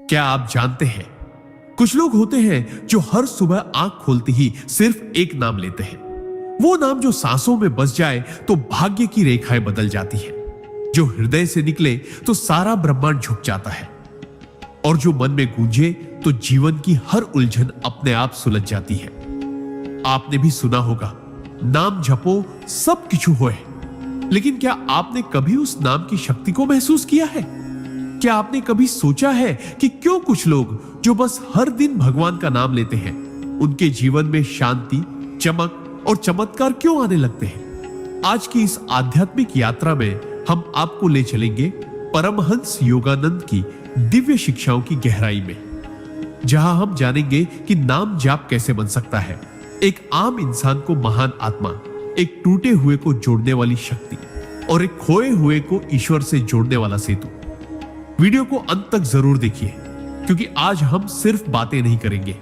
क्या आप जानते हैं, कुछ लोग होते हैं जो हर सुबह आंख खोलते ही सिर्फ एक नाम लेते हैं। वो नाम जो सांसों में बस जाए तो भाग्य की रेखाएं बदल जाती हैं। जो हृदय से निकले तो सारा ब्रह्मांड झुक जाता है, और जो मन में गूंजे तो जीवन की हर उलझन अपने आप सुलझ जाती है। आपने भी सुना होगा, नाम जपो सब किछु होए। लेकिन क्या आपने कभी उस नाम की शक्ति को महसूस किया है? क्या आपने कभी सोचा है कि क्यों कुछ लोग जो बस हर दिन भगवान का नाम लेते हैं, उनके जीवन में शांति, चमक और चमत्कार क्यों आने लगते हैं? आज की इस आध्यात्मिक यात्रा में हम आपको ले चलेंगे परमहंस योगानंद की दिव्य शिक्षाओं की गहराई में, जहां हम जानेंगे कि नाम जाप कैसे बन सकता है एक आम इंसान को महान आत्मा, एक टूटे हुए को जोड़ने वाली शक्ति और एक खोए हुए को ईश्वर से जोड़ने वाला सेतु। वीडियो को अंत तक जरूर देखिए, क्योंकि आज हम सिर्फ बातें नहीं करेंगे,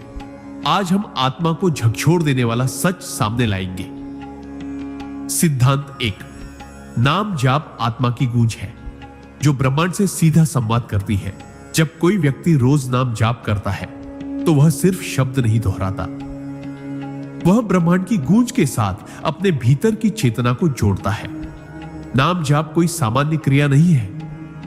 आज हम आत्मा को झकझोर देने वाला सच सामने लाएंगे। सिद्धांत 1, नाम जाप आत्मा की गूंज है जो ब्रह्मांड से सीधा संवाद करती है। जब कोई व्यक्ति रोज नाम जाप करता है तो वह सिर्फ शब्द नहीं दोहराता, वह ब्रह्मांड की गूंज के साथ अपने भीतर की चेतना को जोड़ता है। नाम जाप कोई सामान्य क्रिया नहीं है,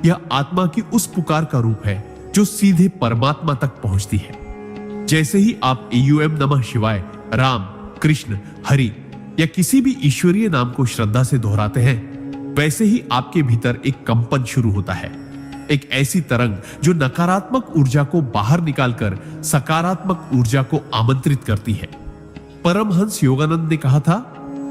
यह आत्मा की उस पुकार का रूप है जो सीधे परमात्मा तक पहुंचती है। जैसे ही आप एयूएम नमः शिवाय, राम, कृष्ण, हरि या किसी भी ईश्वरीय नाम को श्रद्धा से दोहराते हैं, वैसे ही आपके भीतर एक कंपन शुरू होता है, एक ऐसी तरंग जो नकारात्मक ऊर्जा को बाहर निकालकर सकारात्मक ऊर्जा को आमंत्रित करती है। परमहंस योगानंद ने कहा था,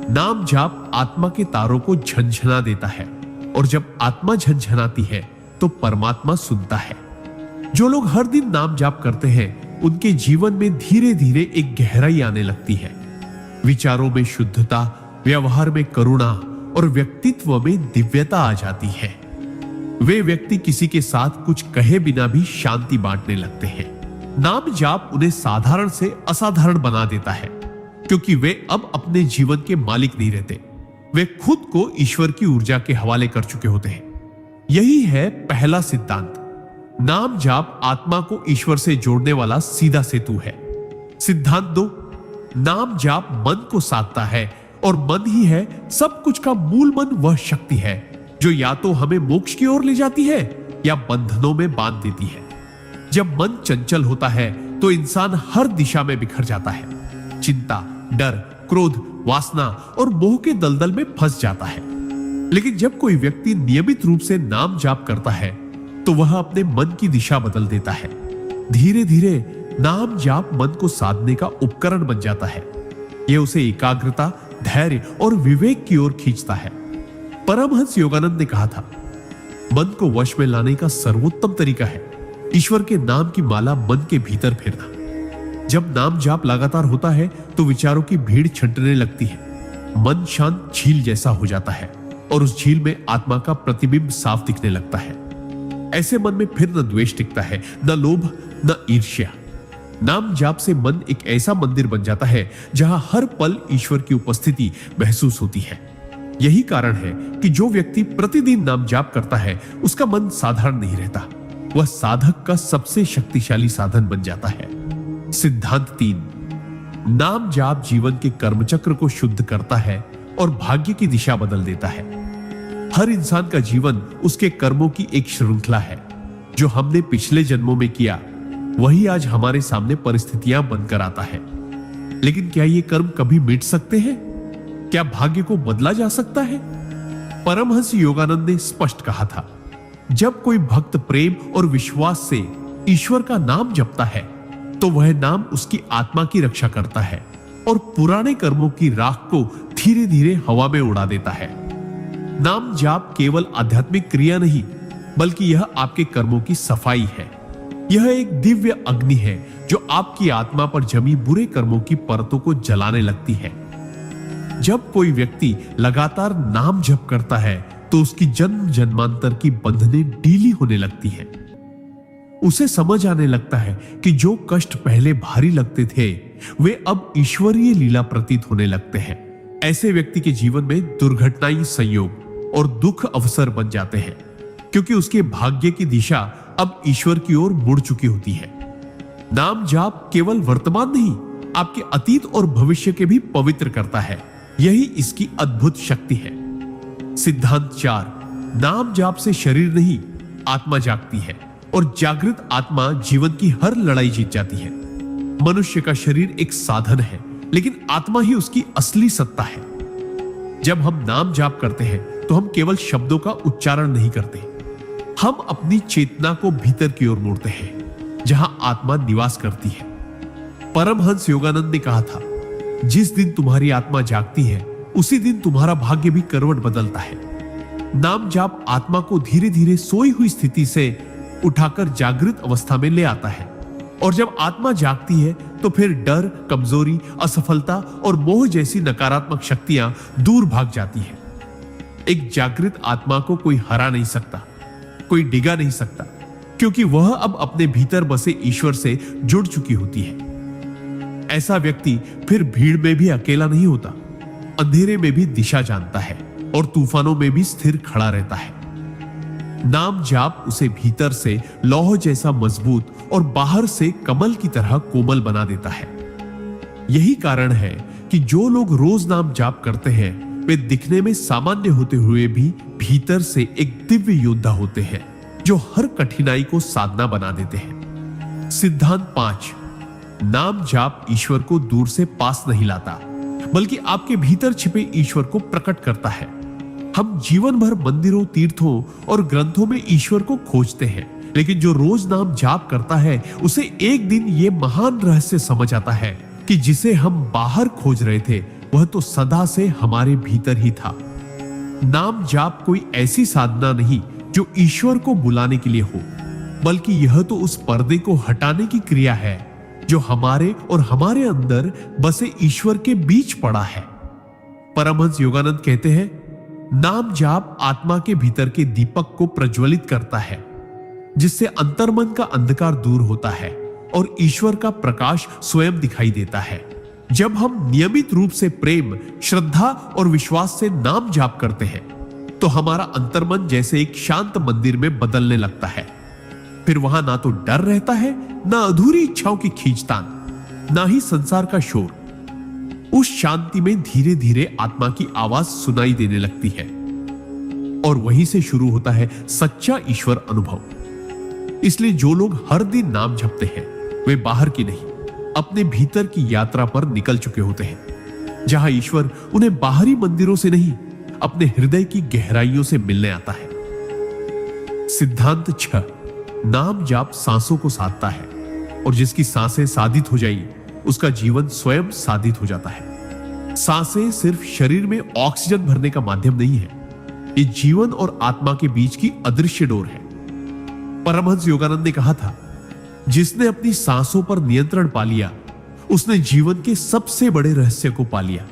नाम जाप आत्मा के तारों को झंझना देता है, और जब आत्मा झंझनाती है तो परमात्मा सुनता है। जो लोग हर दिन नाम जाप करते हैं, उनके जीवन में धीरे धीरे एक गहराई आने लगती है। विचारों में शुद्धता, व्यवहार में करुणा और व्यक्तित्व में दिव्यता आ जाती है। वे व्यक्ति किसी के साथ कुछ कहे बिना भी शांति बांटने लगते हैं। नाम जाप उन्हें साधारण से असाधारण बना देता है, क्योंकि वे अब अपने जीवन के मालिक नहीं रहते, वे खुद को ईश्वर की ऊर्जा के हवाले कर चुके होते हैं। यही है पहला सिद्धांत। नाम जाप आत्मा को ईश्वर से जोड़ने वाला सीधा सेतु है। सिद्धांत 2, नाम जाप मन को साधता है, और मन ही है सब कुछ का मूल मन। वह शक्ति है जो या तो हमें मोक्ष की ओर ले जाती है या बंधनों में बांध देती है। जब मन चंचल होता है तो इंसान हर दिशा में बिखर जाता है, चिंता, डर, क्रोध, वासना और मोह के दलदल में फंस जाता है। लेकिन जब कोई व्यक्ति नियमित रूप से नाम जाप करता है तो वह अपने मन की दिशा बदल देता है। धीरे धीरे नाम जाप मन को साधने का उपकरण बन जाता है। यह उसे एकाग्रता, धैर्य और विवेक की ओर खींचता है। परमहंस योगानंद ने कहा था, मन को वश में लाने का सर्वोत्तम तरीका है ईश्वर के नाम की माला मन के भीतर फेरना। जब नाम जाप लगातार होता है तो विचारों की भीड़ छंटने लगती है। मन शांत झील जैसा हो जाता है, और उस झील में आत्मा का प्रतिबिंब साफ दिखने लगता है। ऐसे मन में फिर न द्वेष टिकता है, न लोभ, न ईर्ष्या। नाम जाप से मन एक ऐसा मंदिर बन जाता है जहां हर पल ईश्वर की उपस्थिति महसूस होती है। यही कारण है कि जो व्यक्ति प्रतिदिन नाम जाप करता है, उसका मन साधारण नहीं रहता, वह साधक का सबसे शक्तिशाली साधन बन जाता है। सिद्धांत 3, नाम जाप जीवन के कर्मचक्र को शुद्ध करता है और भाग्य की दिशा बदल देता है। हर इंसान का जीवन उसके कर्मों की एक श्रृंखला है। जो हमने पिछले जन्मों में किया, वही आज हमारे सामने परिस्थितियां बनकर आता है। लेकिन क्या ये कर्म कभी मिट सकते हैं? क्या भाग्य को बदला जा सकता है? परमहंस योगानंद ने स्पष्ट कहा था, जब कोई भक्त प्रेम और विश्वास से ईश्वर का नाम जपता है तो वह नाम उसकी आत्मा की रक्षा करता है और पुराने कर्मों की राख को धीरे धीरे हवा में उड़ा देता है। नाम जाप केवल आध्यात्मिक क्रिया नहीं, बल्कि यह आपके कर्मों की सफाई है। यह एक दिव्य अग्नि है जो आपकी आत्मा पर जमी बुरे कर्मों की परतों को जलाने लगती है। जब कोई व्यक्ति लगातार नाम जप करता है तो उसकी जन्म जन्मांतर की बंधनें ढीली होने लगती हैं। उसे समझ आने लगता है कि जो कष्ट पहले भारी लगते थे, वे अब ईश्वरीय लीला प्रतीत होने लगते हैं। ऐसे व्यक्ति के जीवन में दुर्घटनाएं संयोग और दुख अवसर बन जाते हैं, क्योंकि उसके भाग्य की दिशा अब ईश्वर की ओर मुड़ चुकी होती है। नाम जाप केवल वर्तमान नहीं, आपके अतीत और भविष्य के भी पवित्र करता है। यही इसकी अद्भुत शक्ति है। सिद्धांत 4, नाम जाप से शरीर नहीं, आत्मा जागती है और जागृत आत्मा जीवन की हर लड़ाई जीत जाती है। मनुष्य का शरीर एक साधन है, लेकिन आत्मा ही उसकी असली सत्ता है। जब हम नाम जाप करते हैं तो हम केवल शब्दों का उच्चारण नहीं करते, हम अपनी चेतना को भीतर की ओर मोड़ते हैं, जहां आत्मा निवास करती है। परमहंस योगानंद ने कहा था, जिस दिन तुम्हारी आत्मा जागती है उसी दिन तुम्हारा भाग्य भी करवट बदलता है। नाम जाप आत्मा को धीरे धीरे सोई हुई स्थिति से उठाकर जागृत अवस्था में ले आता है, और जब आत्मा जागती है तो फिर डर, कमजोरी, असफलता और मोह जैसी नकारात्मक शक्तियां दूर भाग जाती हैं। एक जागृत आत्मा को कोई हरा नहीं सकता, कोई डिगा नहीं सकता, क्योंकि वह अब अपने भीतर बसे ईश्वर से जुड़ चुकी होती है। ऐसा व्यक्ति फिर भीड़ में भी अकेला नहीं होता, अंधेरे में भी दिशा जानता है और तूफानों में भी स्थिर खड़ा रहता है। नाम जाप उसे भीतर से लौह जैसा मजबूत और बाहर से कमल की तरह कोमल बना देता है। यही कारण है कि जो लोग रोज नाम जाप करते हैं वे दिखने में सामान्य होते हुए भी भीतर से एक दिव्य योद्धा होते हैं, जो हर कठिनाई को साधना बना देते हैं। सिद्धांत 5, नाम जाप ईश्वर को दूर से पास नहीं लाता, बल्कि आपके भीतर छिपे ईश्वर को प्रकट करता है। हम जीवन भर मंदिरों, तीर्थों और ग्रंथों में ईश्वर को खोजते हैं, लेकिन जो रोज नाम जाप करता है उसे एक दिन ये महान रहस्य समझ आता है कि जिसे हम बाहर खोज रहे थे वह तो सदा से हमारे भीतर ही था। नाम जाप कोई ऐसी साधना नहीं जो ईश्वर को बुलाने के लिए हो, बल्कि यह तो उस पर्दे को हटाने की क्रिया है जो हमारे और हमारे अंदर बसे ईश्वर के बीच पड़ा है। परमहंस योगानंद कहते हैं, नाम जाप आत्मा के भीतर के दीपक को प्रज्वलित करता है, जिससे अंतर्मन का अंधकार दूर होता है और ईश्वर का प्रकाश स्वयं दिखाई देता है। जब हम नियमित रूप से प्रेम, श्रद्धा और विश्वास से नाम जाप करते हैं तो हमारा अंतर्मन जैसे एक शांत मंदिर में बदलने लगता है। फिर वहां ना तो डर रहता है, ना अधूरी इच्छाओं की खींचतान, ना ही संसार का शोर। उस शांति में धीरे धीरे आत्मा की आवाज सुनाई देने लगती है और वहीं से शुरू होता है सच्चा ईश्वर अनुभव। इसलिए जो लोग हर दिन नाम जपते हैं वे बाहर की नहीं, अपने भीतर की यात्रा पर निकल चुके होते हैं, जहां ईश्वर उन्हें बाहरी मंदिरों से नहीं, अपने हृदय की गहराइयों से मिलने आता है। सिद्धांत 6, नाम जाप सांसों को साधता है और जिसकी सांसें साधित हो जाएं, उसका जीवन स्वयं साधित हो जाता है। सांसें सिर्फ शरीर में ऑक्सीजन भरने का माध्यम नहीं है, ये जीवन और आत्मा के बीच की अदृश्य डोर है। परमहंस योगानंद ने कहा था, जिसने अपनी सांसों पर नियंत्रण पा लिया उसने जीवन के सबसे बड़े रहस्य को पा लिया।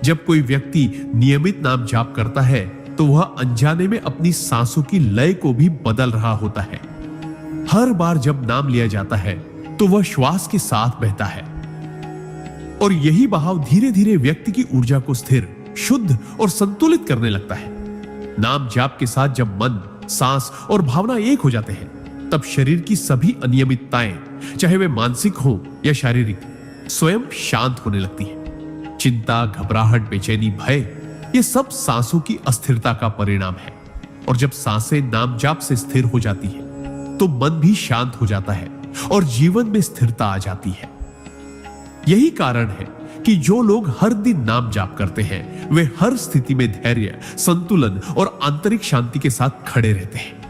जब कोई व्यक्ति नियमित नाम जाप करता है तो वह अनजाने में अपनी सांसों की लय को भी बदल रहा होता है। हर बार जब नाम लिया जाता है तो वह श्वास के साथ बहता है और यही बहाव धीरे धीरे व्यक्ति की ऊर्जा को स्थिर, शुद्ध और संतुलित करने लगता है। नाम जाप के साथ जब मन, सांस और भावना एक हो जाते हैं तब शरीर की सभी अनियमितताएं, चाहे वे मानसिक हो या शारीरिक, स्वयं शांत होने लगती हैं। चिंता, घबराहट, बेचैनी, भय, ये सब सांसों की अस्थिरता का परिणाम है। और जब सांसें नाम जाप से स्थिर हो जाती है तो मन भी शांत हो जाता है और जीवन में स्थिरता आ जाती है। यही कारण है कि जो लोग हर दिन नाम जाप करते हैं वे हर स्थिति में धैर्य, संतुलन और आंतरिक शांति के साथ खड़े रहते हैं,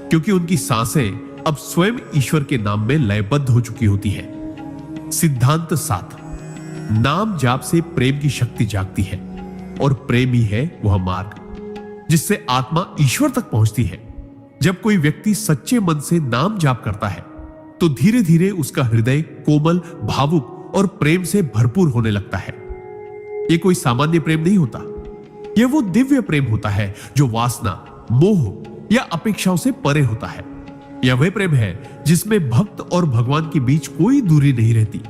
क्योंकि उनकी सांसें अब स्वयं ईश्वर के नाम में लयबद्ध हो चुकी होती है। सिद्धांत 7, नाम जाप से प्रेम की शक्ति जागती है और प्रेम ही है वह मार्ग जिससे आत्मा ईश्वर तक पहुंचती है। जब कोई व्यक्ति सच्चे मन से नाम जाप करता है तो धीरे धीरे उसका हृदय कोमल, भावुक और प्रेम से भरपूर होने लगता है। यह कोई सामान्य प्रेम नहीं होता, यह वो दिव्य प्रेम होता है जो वासना, मोह या अपेक्षाओं से परे होता है। यह वह प्रेम है जिसमें भक्त और भगवान के बीच कोई दूरी नहीं रहती,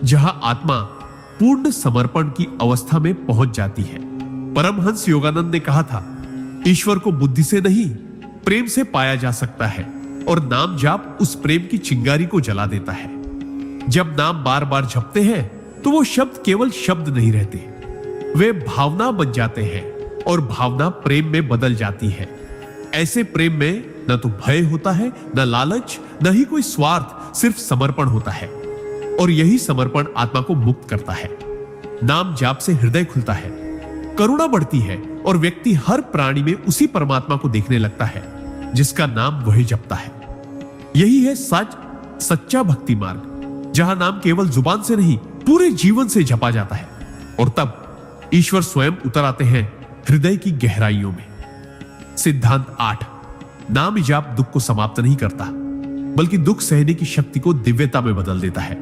जहां आत्मा पूर्ण समर्पण की अवस्था में पहुंच जाती है। परमहंस योगानंद ने कहा था, ईश्वर को बुद्धि से नहीं प्रेम से पाया जा सकता है और नाम जाप उस प्रेम की चिंगारी को जला देता है। जब नाम बार बार जपते हैं तो वो शब्द केवल शब्द नहीं रहते, वे भावना बन जाते हैं और भावना प्रेम में बदल जाती है। ऐसे प्रेम में न तो भय होता है, न लालच, न ही कोई स्वार्थ, सिर्फ समर्पण होता है। और यही समर्पण आत्मा को मुक्त करता है। नाम जाप से हृदय खुलता है, करुणा बढ़ती है और व्यक्ति हर प्राणी में उसी परमात्मा को देखने लगता है जिसका नाम वही जपता है। यही है सच्चा भक्ति मार्ग, जहां नाम केवल जुबान से नहीं पूरे जीवन से जपा जाता है और तब ईश्वर स्वयं उतर आते हैं हृदय की गहराइयों में। सिद्धांत 8। नाम जाप दुख को समाप्त नहीं करता, बल्कि दुख सहने की शक्ति को दिव्यता में बदल देता है।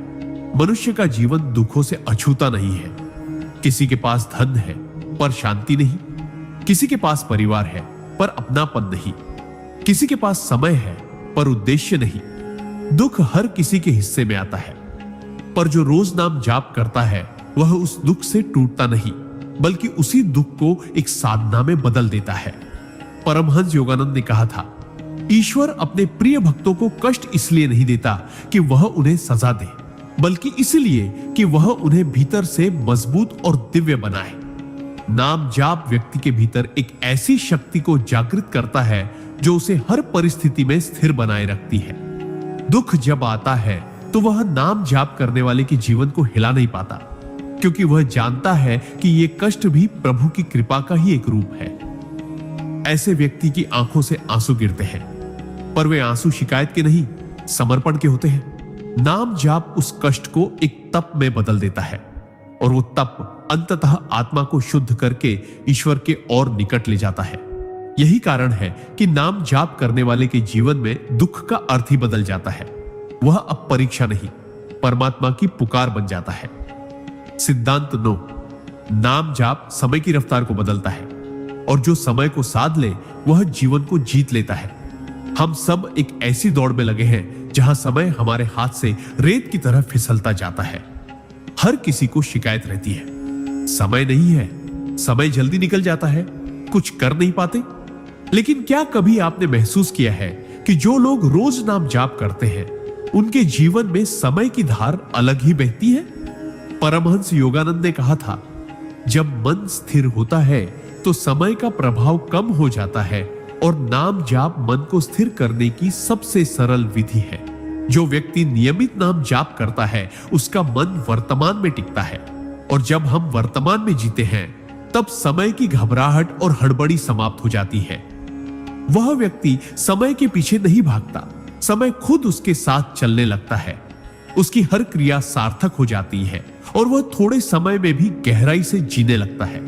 मनुष्य का जीवन दुखों से अछूता नहीं है। किसी के पास धन है पर शांति नहीं, किसी के पास परिवार है पर अपनापन नहीं, किसी के पास समय है पर उद्देश्य नहीं। दुख हर किसी के हिस्से में आता है, पर जो रोज नाम जाप करता है वह उस दुख से टूटता नहीं, बल्कि उसी दुख को एक साधना में बदल देता है। परमहंस योगानंद ने कहा था, ईश्वर अपने प्रिय भक्तों को कष्ट इसलिए नहीं देता कि वह उन्हें सजा दे, बल्कि इसलिए कि वह उन्हें भीतर से मजबूत और दिव्य बनाए। नाम जाप व्यक्ति के भीतर एक ऐसी शक्ति को जागृत करता है जो उसे हर परिस्थिति में स्थिर बनाए रखती है। दुख जब आता है तो वह नाम जाप करने वाले के जीवन को हिला नहीं पाता, क्योंकि वह जानता है कि यह कष्ट भी प्रभु की कृपा का ही एक रूप है। ऐसे व्यक्ति की आंखों से आंसू गिरते हैं, पर वे आंसू शिकायत के नहीं, समर्पण के होते हैं। नाम जाप उस कष्ट को एक तप में बदल देता है और वो तप अंततः आत्मा को शुद्ध करके ईश्वर के और निकट ले जाता है। यही कारण है कि नाम जाप करने वाले के जीवन में दुख का अर्थ ही बदल जाता है। वह अब परीक्षा नहीं, परमात्मा की पुकार बन जाता है। सिद्धांत 9। नाम जाप समय की रफ्तार को बदलता है और जो समय को साध ले वह जीवन को जीत लेता है। हम सब एक ऐसी दौड़ में लगे हैं जहां समय हमारे हाथ से रेत की तरह फिसलता जाता है। हर किसी को शिकायत रहती है, समय नहीं है, समय जल्दी निकल जाता है, कुछ कर नहीं पाते। लेकिन क्या कभी आपने महसूस किया है कि जो लोग रोज नाम जाप करते हैं उनके जीवन में समय की धार अलग ही बहती है? परमहंस योगानंद ने कहा था, जब मन स्थिर होता है तो समय का प्रभाव कम हो जाता है और नाम जाप मन को स्थिर करने की सबसे सरल विधि है। जो व्यक्ति नियमित नाम जाप करता है उसका मन वर्तमान में टिकता है, और जब हम वर्तमान में जीते हैं तब समय की घबराहट और हड़बड़ी समाप्त हो जाती है। वह व्यक्ति समय के पीछे नहीं भागता, समय खुद उसके साथ चलने लगता है। उसकी हर क्रिया सार्थक हो जाती है और वह थोड़े समय में भी गहराई से जीने लगता है।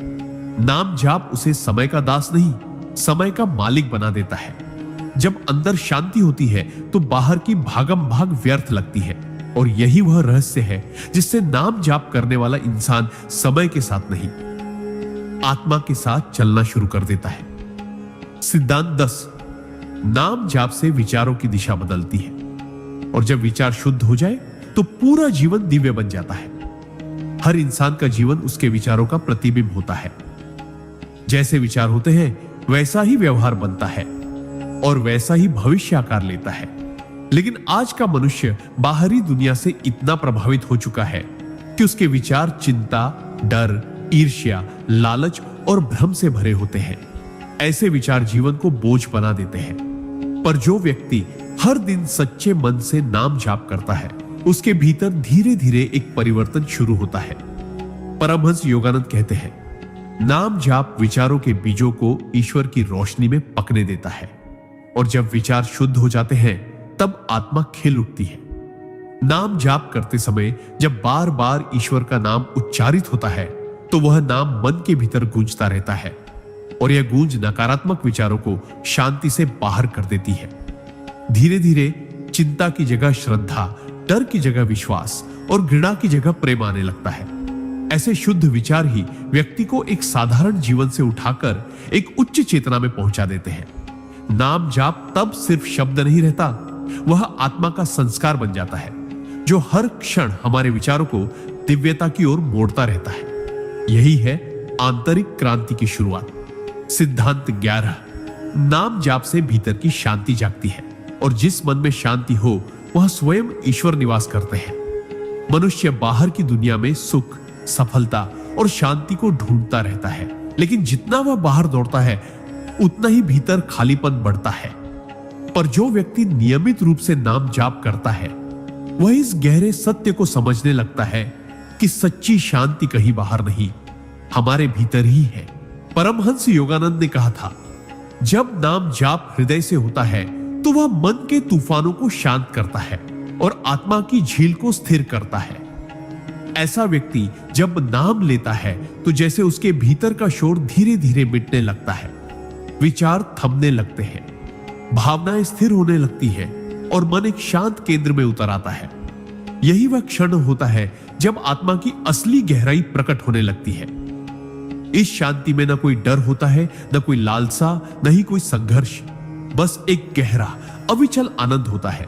नाम जाप उसे समय का दास नहीं, समय का मालिक बना देता है। जब अंदर शांति होती है तो बाहर की भागम भाग व्यर्थ लगती है, और यही वह रहस्य है जिससे नाम जाप करने वाला इंसान समय के साथ नहीं, आत्मा के साथ चलना शुरू कर देता है। सिद्धांत 10। नाम जाप से विचारों की दिशा बदलती है, और जब विचार शुद्ध हो जाए तो पूरा जीवन दिव्य बन जाता है। हर इंसान का जीवन उसके विचारों का प्रतिबिंब होता है। जैसे विचार होते हैं वैसा ही व्यवहार बनता है और वैसा ही भविष्य आकार लेता है। लेकिन आज का मनुष्य बाहरी दुनिया से इतना प्रभावित हो चुका है कि उसके विचार चिंता, डर, ईर्ष्या, लालच और भ्रम से भरे होते हैं। ऐसे विचार जीवन को बोझ बना देते हैं। पर जो व्यक्ति हर दिन सच्चे मन से नाम जाप करता है उसके भीतर धीरे धीरे एक परिवर्तन शुरू होता है। परमहंस योगानंद कहते हैं, नाम जाप विचारों के बीजों को ईश्वर की रोशनी में पकने देता है, और जब विचार शुद्ध हो जाते हैं तब आत्मा खिल उठती है। नाम जाप करते समय जब बार बार ईश्वर का नाम उच्चारित होता है तो वह नाम मन के भीतर गूंजता रहता है, और यह गूंज नकारात्मक विचारों को शांति से बाहर कर देती है। धीरे धीरे चिंता की जगह श्रद्धा, डर की जगह विश्वास और घृणा की जगह प्रेम आने लगता है। ऐसे शुद्ध विचार ही व्यक्ति को एक साधारण जीवन से उठाकर एक उच्च चेतना में पहुंचा देते हैं। नाम जाप तब सिर्फ शब्द नहीं रहता, वह आत्मा का संस्कार बन जाता है जो हर क्षण हमारे विचारों को दिव्यता की ओर मोड़ता रहता है। यही है आंतरिक क्रांति की शुरुआत। सिद्धांत 11। नाम जाप से भीतर की शांति जागती है, और जिस मन में शांति हो वह स्वयं ईश्वर निवास करते हैं। मनुष्य बाहर की दुनिया में सुख, सफलता और शांति को ढूंढता रहता है, लेकिन जितना वह बाहर दौड़ता है उतना ही भीतर खालीपन बढ़ता है। पर जो व्यक्ति नियमित रूप से नाम जाप करता है वह इस गहरे सत्य को समझने लगता है कि सच्ची शांति कहीं बाहर नहीं, हमारे भीतर ही है। परमहंस योगानंद ने कहा था, जब नाम जाप हृदय से होता है तो वह मन के तूफानों को शांत करता है और आत्मा की झील को स्थिर करता है। ऐसा व्यक्ति जब नाम लेता है तो जैसे उसके भीतर का शोर धीरे धीरे मिटने लगता है, विचार थमने लगते हैं, भावनाएं स्थिर होने लगती है और मन एक शांत केंद्र में उतर आता है। यही वह क्षण होता है जब आत्मा की असली गहराई प्रकट होने लगती है। इस शांति में न कोई डर होता है, न कोई लालसा, न ही कोई संघर्ष, बस एक गहरा अविचल आनंद होता है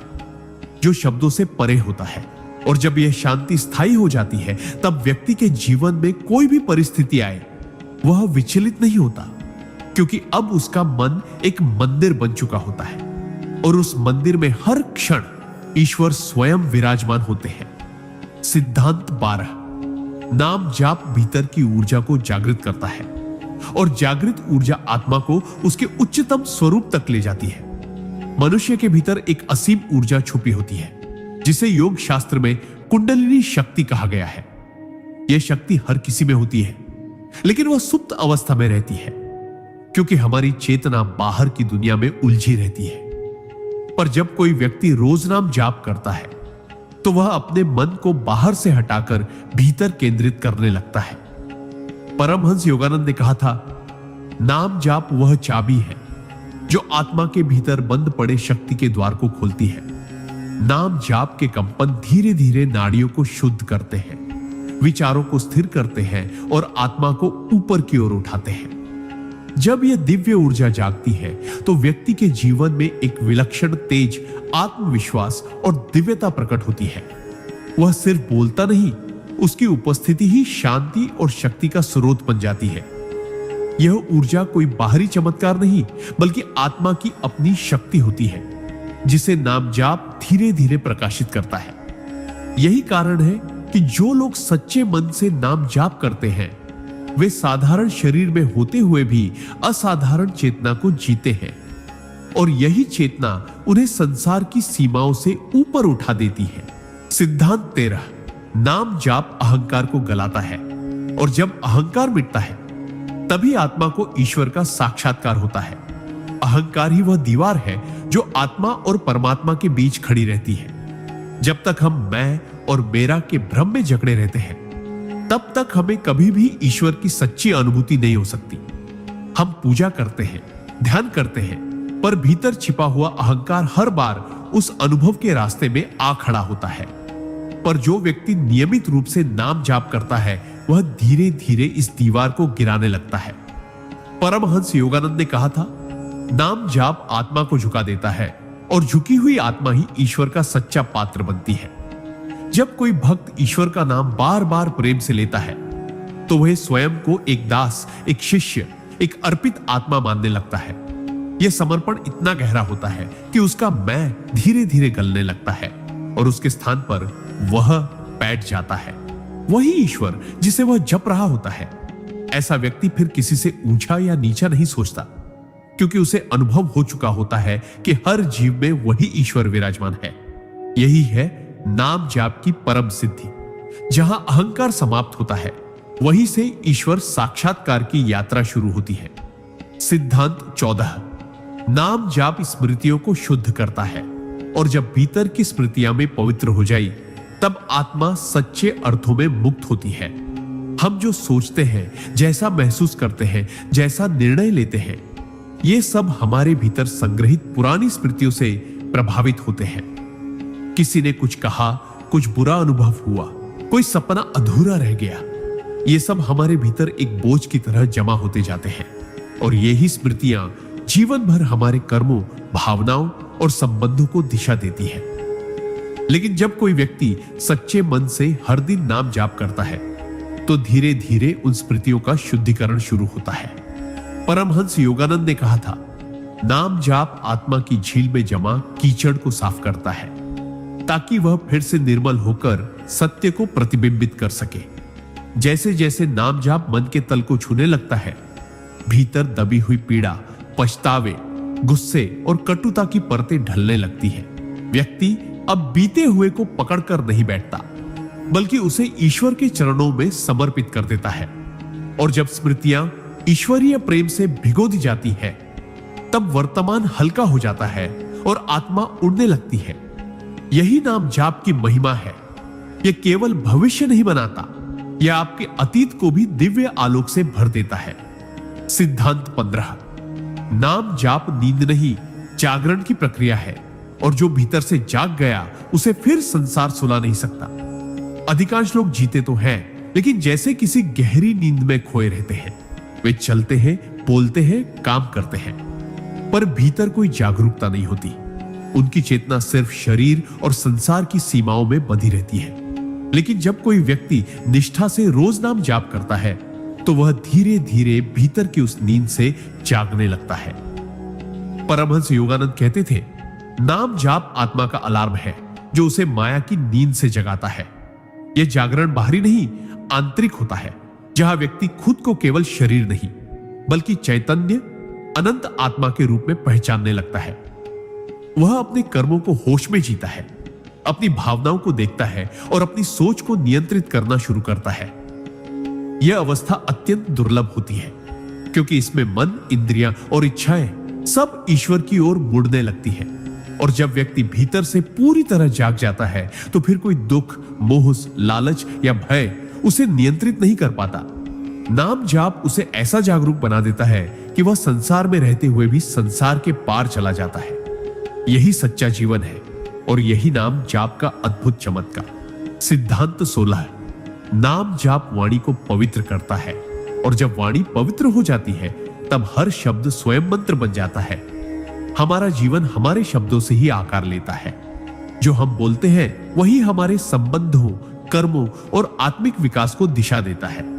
जो शब्दों से परे होता है। और जब यह शांति स्थायी हो जाती है तब व्यक्ति के जीवन में कोई भी परिस्थिति आए वह विचलित नहीं होता, क्योंकि अब उसका मन एक मंदिर बन चुका होता है और उस मंदिर में हर क्षण ईश्वर स्वयं विराजमान होते हैं। सिद्धांत 12। नाम जाप भीतर की ऊर्जा को जागृत करता है और जागृत ऊर्जा आत्मा को उसके उच्चतम स्वरूप तक ले जाती है। मनुष्य के भीतर एक असीम ऊर्जा छुपी होती है जिसे योग शास्त्र में कुंडलिनी शक्ति कहा गया है। यह शक्ति हर किसी में होती है, लेकिन वह सुप्त अवस्था में रहती है क्योंकि हमारी चेतना बाहर की दुनिया में उलझी रहती है। पर जब कोई व्यक्ति रोज नाम जाप करता है तो वह अपने मन को बाहर से हटाकर भीतर केंद्रित करने लगता है। परमहंस योगानंद ने कहा था, नाम जाप वह चाबी है जो आत्मा के भीतर बंद पड़े शक्ति के द्वार को खोलती है। नाम जाप के कंपन धीरे धीरे नाड़ियों को शुद्ध करते हैं, विचारों को स्थिर करते हैं और आत्मा को ऊपर की ओर उठाते हैं। जब यह दिव्य ऊर्जा जागती है तो व्यक्ति के जीवन में एक विलक्षण तेज, आत्मविश्वास और दिव्यता प्रकट होती है। वह सिर्फ बोलता नहीं, उसकी उपस्थिति ही शांति और शक्ति का स्रोत बन जाती है। यह ऊर्जा कोई बाहरी चमत्कार नहीं, बल्कि आत्मा की अपनी शक्ति होती है जिसे नाम जाप धीरे धीरे प्रकाशित करता है। यही कारण है कि जो लोग सच्चे मन से नाम जाप करते हैं वे साधारण शरीर में होते हुए भी असाधारण चेतना को जीते हैं, और यही चेतना उन्हें संसार की सीमाओं से ऊपर उठा देती है। सिद्धांत 13। नाम जाप अहंकार को गलाता है, और जब अहंकार मिटता है तभी आत्मा को ईश्वर का साक्षात्कार होता है। अहंकार ही वह दीवार है जो आत्मा और परमात्मा के बीच खड़ी रहती है। जब तक हम मैं और मेरा के भ्रम में जकड़े रहते हैं तब तक हमें कभी भी ईश्वर की सच्ची अनुभूति नहीं हो सकती। हम पूजा करते हैं, ध्यान करते हैं, पर भीतर छिपा हुआ अहंकार हर बार उस अनुभव के रास्ते में आ खड़ा होता है। पर जो व्यक्ति नियमित रूप से नाम जाप करता है वह धीरे धीरे इस दीवार को गिराने लगता है। परमहंस योगानंद ने कहा था, नाम जाप आत्मा को झुका देता है और झुकी हुई आत्मा ही ईश्वर का सच्चा पात्र बनती है। जब कोई भक्त ईश्वर का नाम बार बार प्रेम से लेता है तो वह स्वयं को एक दास, एक शिष्य, एक अर्पित आत्मा मानने लगता है। यह समर्पण इतना गहरा होता है कि उसका मैं धीरे धीरे गलने लगता है और उसके स्थान पर वह बैठ जाता है, वही ईश्वर जिसे वह जप रहा होता है। ऐसा व्यक्ति फिर किसी से ऊंचा या नीचा नहीं सोचता, क्योंकि उसे अनुभव हो चुका होता है कि हर जीव में वही ईश्वर विराजमान है। यही है नाम जाप की परम सिद्धि। जहां अहंकार समाप्त होता है वहीं से ईश्वर साक्षात्कार की यात्रा शुरू होती है। सिद्धांत 14। नाम जाप स्मृतियों को शुद्ध करता है, और जब भीतर की स्मृतियां में पवित्र हो जाई तब आत्मा सच्चे अर्थों में मुक्त होती है। हम जो सोचते हैं, जैसा महसूस करते हैं, जैसा निर्णय लेते हैं, ये सब हमारे भीतर संग्रहित पुरानी स्मृतियों से प्रभावित होते हैं। किसी ने कुछ कहा, कुछ बुरा अनुभव हुआ, कोई सपना अधूरा रह गया, ये सब हमारे भीतर एक बोझ की तरह जमा होते जाते हैं, और यही स्मृतियां जीवन भर हमारे कर्मों, भावनाओं और संबंधों को दिशा देती है। लेकिन जब कोई व्यक्ति सच्चे मन से हर दिन नाम जाप करता है तो धीरे धीरे उन स्मृतियों का शुद्धिकरण शुरू होता है। परमहंस योगानंद ने कहा था, नाम जाप आत्मा की झील में जमा कीचड़ को साफ करता है ताकि वह फिर से निर्मल होकर सत्य को प्रतिबिंबित कर सके। जैसे जैसे नाम जाप मन के तल को छूने लगता है, भीतर दबी हुई पीड़ा, पछतावे, गुस्से और कटुता की परतें ढलने लगती है। व्यक्ति अब बीते हुए को पकड़कर नहीं बैठता, बल्कि उसे ईश्वर के चरणों में समर्पित कर देता है। और जब स्मृतियां ईश्वरीय प्रेम से भिगो दी जाती है, तब वर्तमान हल्का हो जाता है और आत्मा उड़ने लगती है। यही नाम जाप की महिमा है। यह केवल भविष्य नहीं बनाता, यह आपके अतीत को भी दिव्य आलोक से भर देता है। सिद्धांत 15। नाम जाप नींद नहीं, जागरण की प्रक्रिया है, और जो भीतर से जाग गया उसे फिर संसार सुला नहीं सकता। अधिकांश लोग जीते तो हैं, लेकिन जैसे किसी गहरी नींद में खोए रहते हैं। वे चलते हैं, बोलते हैं, काम करते हैं, पर भीतर कोई जागरूकता नहीं होती। उनकी चेतना सिर्फ शरीर और संसार की सीमाओं में बंधी रहती है। लेकिन जब कोई व्यक्ति निष्ठा से रोज नाम जाप करता है, तो वह धीरे धीरे भीतर की उस नींद से जागने लगता है। परमहंस योगानंद कहते थे, नाम जाप आत्मा का अलार्म है जो उसे माया की नींद से जगाता है। यह जागरण बाहरी नहीं, आंतरिक होता है, जहां व्यक्ति खुद को केवल शरीर नहीं, बल्कि चैतन्य, अनंत आत्मा के रूप में पहचानने लगता है। वह अपने कर्मों को होश में जीता है, अपनी भावनाओं को देखता है और अपनी सोच को नियंत्रित करना शुरू करता है। यह अवस्था अत्यंत दुर्लभ होती है, क्योंकि इसमें मन, इंद्रियां और इच्छाएं सब ईश्वर की ओर मुड़ने लगती है। और जब व्यक्ति भीतर से पूरी तरह जाग जाता है, तो फिर कोई दुख, मोह, लालच या भय उसे नियंत्रित नहीं कर पाता। नाम जाप उसे ऐसा जागरूक बना देता है कि वह संसार में रहते हुए भी संसार के पार चला जाता है। यही सच्चा जीवन है और यही नाम जाप का अद्भुत चमत्कार। सिद्धांत 16। नाम जाप वाणी को पवित्र करता है, और जब वाणी पवित्र हो जाती है, तब हर शब्द स्वयं मंत्र बन जाता है। हमारा जीवन हमारे शब्दों से ही आकार लेता है। जो हम बोलते हैं वही हमारे संबंधों, कर्मों और आत्मिक विकास को दिशा देता है।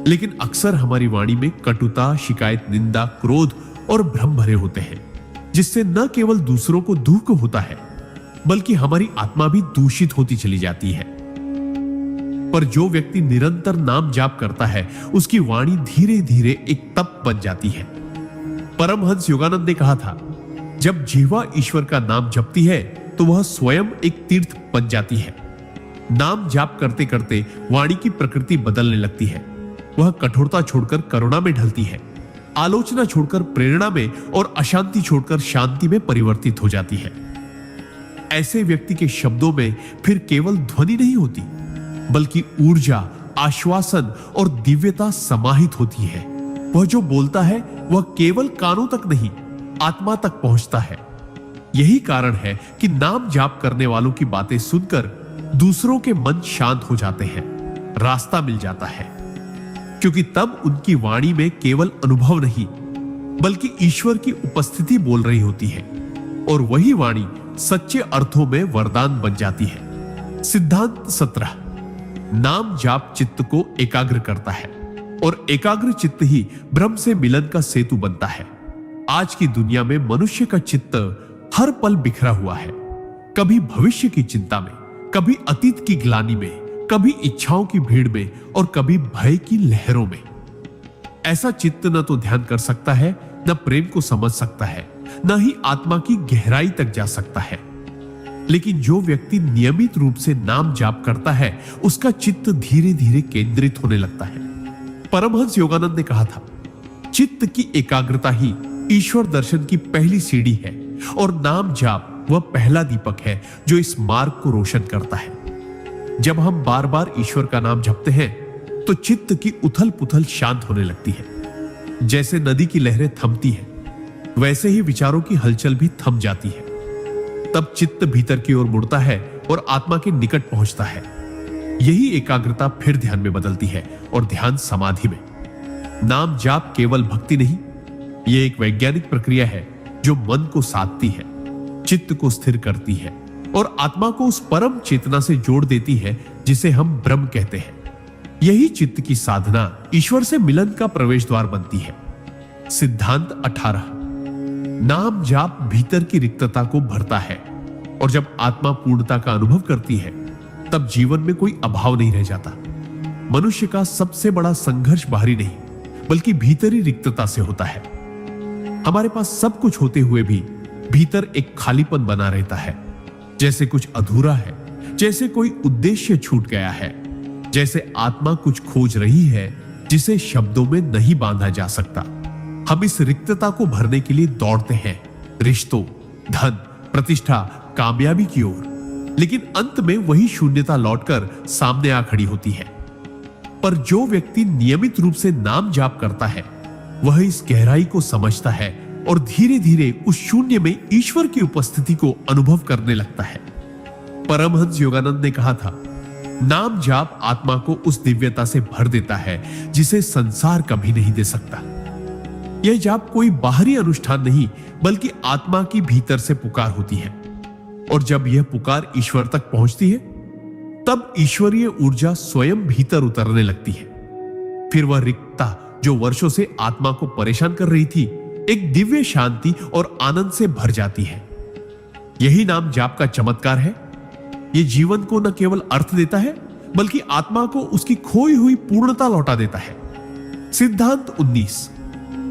लेकिन अक्सर हमारी वाणी में कटुता, शिकायत, निंदा, क्रोध और भ्रम भरे होते हैं, जिससे न केवल दूसरों को दुख होता है, बल्कि हमारी आत्मा भी दूषित होती चली जाती है। पर जो व्यक्ति निरंतर नाम जाप करता है, उसकी वाणी धीरे धीरे एक तप बन जाती है। परमहंस योगानंद ने कहा था, जब जीवा ईश्वर का नाम जपती है, तो वह स्वयं एक तीर्थ बन जाती है। नाम जाप करते करते वाणी की प्रकृति बदलने लगती है। वह कठोरता छोड़कर करुणा में ढलती है, आलोचना छोड़कर प्रेरणा में और अशांति छोड़कर शांति में परिवर्तित हो जाती है। ऐसे व्यक्ति के शब्दों में फिर केवल ध्वनि नहीं होती, बल्कि ऊर्जा, आश्वासन और दिव्यता समाहित होती है। वह जो बोलता है वह केवल कानों तक नहीं, आत्मा तक पहुंचता है। यही कारण है कि नाम जाप करने वालों की बातें सुनकर दूसरों के मन शांत हो जाते हैं, रास्ता मिल जाता है, क्योंकि तब उनकी वाणी में केवल अनुभव नहीं, बल्कि ईश्वर की उपस्थिति बोल रही होती है, और वही वाणी सच्चे अर्थों में वरदान बन जाती है। सिद्धांत 17। नाम जाप चित्त को एकाग्र करता है, और एकाग्र चित्त ही ब्रह्म से मिलन का सेतु बनता है। आज की दुनिया में मनुष्य का चित्त हर पल बिखरा हुआ है, कभी भविष्य की चिंता में, कभी अतीत की ग्लानि में, कभी इच्छाओं की भीड़ में और कभी भय की लहरों में। ऐसा चित्त न तो ध्यान कर सकता है, न प्रेम को समझ सकता है, न ही आत्मा की गहराई तक जा सकता है। लेकिन जो व्यक्ति नियमित रूप से नाम जाप करता है, उसका चित्त धीरे धीरे केंद्रित होने लगता है। परमहंस योगानंद ने कहा था, चित्त की एकाग्रता ही ईश्वर दर्शन की पहली सीढ़ी है, और नाम जाप वह पहला दीपक है जो इस मार्ग को रोशन करता है। जब हम बार बार ईश्वर का नाम जपते हैं, तो चित्त की उथल पुथल शांत होने लगती है। जैसे नदी की लहरें थमती है, वैसे ही विचारों की हलचल भी थम जाती है। तब चित्त भीतर की ओर मुड़ता है और आत्मा के निकट पहुंचता है। यही एकाग्रता फिर ध्यान में बदलती है, और ध्यान समाधि में। नाम जाप केवल भक्ति नहीं, यह एक वैज्ञानिक प्रक्रिया है जो मन को साधती है, चित्त को स्थिर करती है और आत्मा को उस परम चेतना से जोड़ देती है जिसे हम ब्रह्म कहते हैं। यही चित्त की साधना ईश्वर से मिलन का प्रवेश द्वार बनती है। सिद्धांत 18। नाम जाप भीतर की रिक्तता को भरता है, और जब आत्मा पूर्णता का अनुभव करती है तब जीवन में कोई अभाव नहीं रह जाता। मनुष्य का सबसे बड़ा संघर्ष बाहरी नहीं बल्कि भीतरी रिक्तता से होता है। हमारे पास सब कुछ होते हुए भी भीतर एक खालीपन बना रहता है, जैसे कुछ अधूरा है, जैसे कोई उद्देश्य छूट गया है, जैसे आत्मा कुछ खोज रही है जिसे शब्दों में नहीं बांधा जा सकता। हम इस रिक्तता को भरने के लिए दौड़ते हैं, रिश्तों, धन, प्रतिष्ठा, कामयाबी की ओर, लेकिन अंत में वही शून्यता लौटकर सामने आ खड़ी होती है। पर जो व्यक्ति नियमित रूप से नाम जाप करता है वह इस गहराई को समझता है और धीरे धीरे उस शून्य में ईश्वर की उपस्थिति को अनुभव करने लगता है। परमहंस योगानंद ने कहा था, नाम जाप आत्मा को उस दिव्यता से भर देता है जिसे संसार कभी नहीं दे सकता। यह जाप कोई बाहरी अनुष्ठान नहीं बल्कि आत्मा की भीतर से पुकार होती है, और जब यह पुकार ईश्वर तक पहुंचती है तब ईश्वरीय ऊर्जा स्वयं भीतर उतरने लगती है। फिर वह रिक्तता जो वर्षों से आत्मा को परेशान कर रही थी एक दिव्य शांति और आनंद से भर जाती है। यही नाम जाप का चमत्कार है। यह जीवन को न केवल अर्थ देता है बल्कि आत्मा को उसकी खोई हुई पूर्णता लौटा देता है। सिद्धांत 19।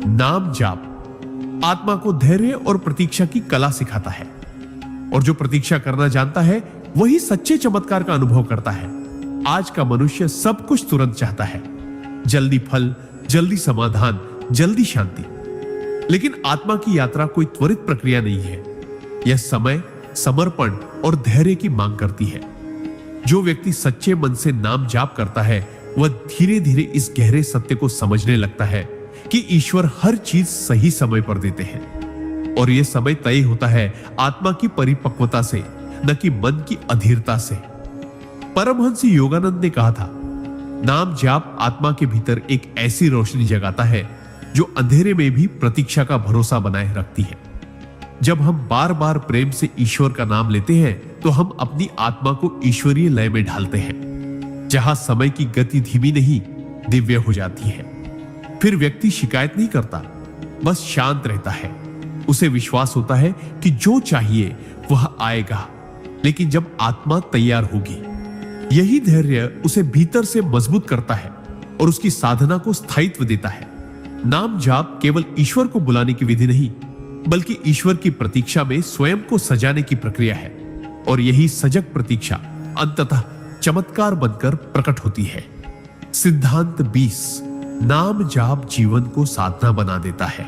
नाम जाप आत्मा को धैर्य और प्रतीक्षा की कला सिखाता है, और जो प्रतीक्षा करना जानता है वही सच्चे चमत्कार का अनुभव करता है। आज का मनुष्य सब कुछ तुरंत चाहता है, जल्दी फल, जल्दी समाधान, जल्दी शांति। लेकिन आत्मा की यात्रा कोई त्वरित प्रक्रिया नहीं है। यह समय, समर्पण और धैर्य की मांग करती है। जो व्यक्ति सच्चे मन से नाम जाप करता है वह धीरे धीरे इस गहरे सत्य को समझने लगता है कि ईश्वर हर चीज सही समय पर देते हैं, और यह समय तय होता है आत्मा की परिपक्वता से, न कि मन की अधीरता से। परमहंस योगानंद ने कहा था, नाम जाप आत्मा के भीतर एक ऐसी रोशनी जगाता है जो अंधेरे में भी प्रतीक्षा का भरोसा बनाए रखती है। जब हम बार बार प्रेम से ईश्वर का नाम लेते हैं तो हम अपनी आत्मा को ईश्वरीय लय में ढालते हैं, जहां समय की गति धीमी नहीं दिव्य हो जाती है। फिर व्यक्ति शिकायत नहीं करता, बस शांत रहता है। उसे विश्वास होता है कि जो चाहिए वह आएगा, लेकिन जब आत्मा तैयार होगी। यही धैर्य उसे भीतर से मजबूत करता है और उसकी साधना को स्थायित्व देता है। नाम जाप केवल ईश्वर को बुलाने की विधि नहीं बल्कि ईश्वर की प्रतीक्षा में स्वयं को सजाने की प्रक्रिया है, और यही सजग प्रतीक्षा अंततः चमत्कार बनकर प्रकट होती है। सिद्धांत 20। नाम जाप जीवन को साधना बना देता है,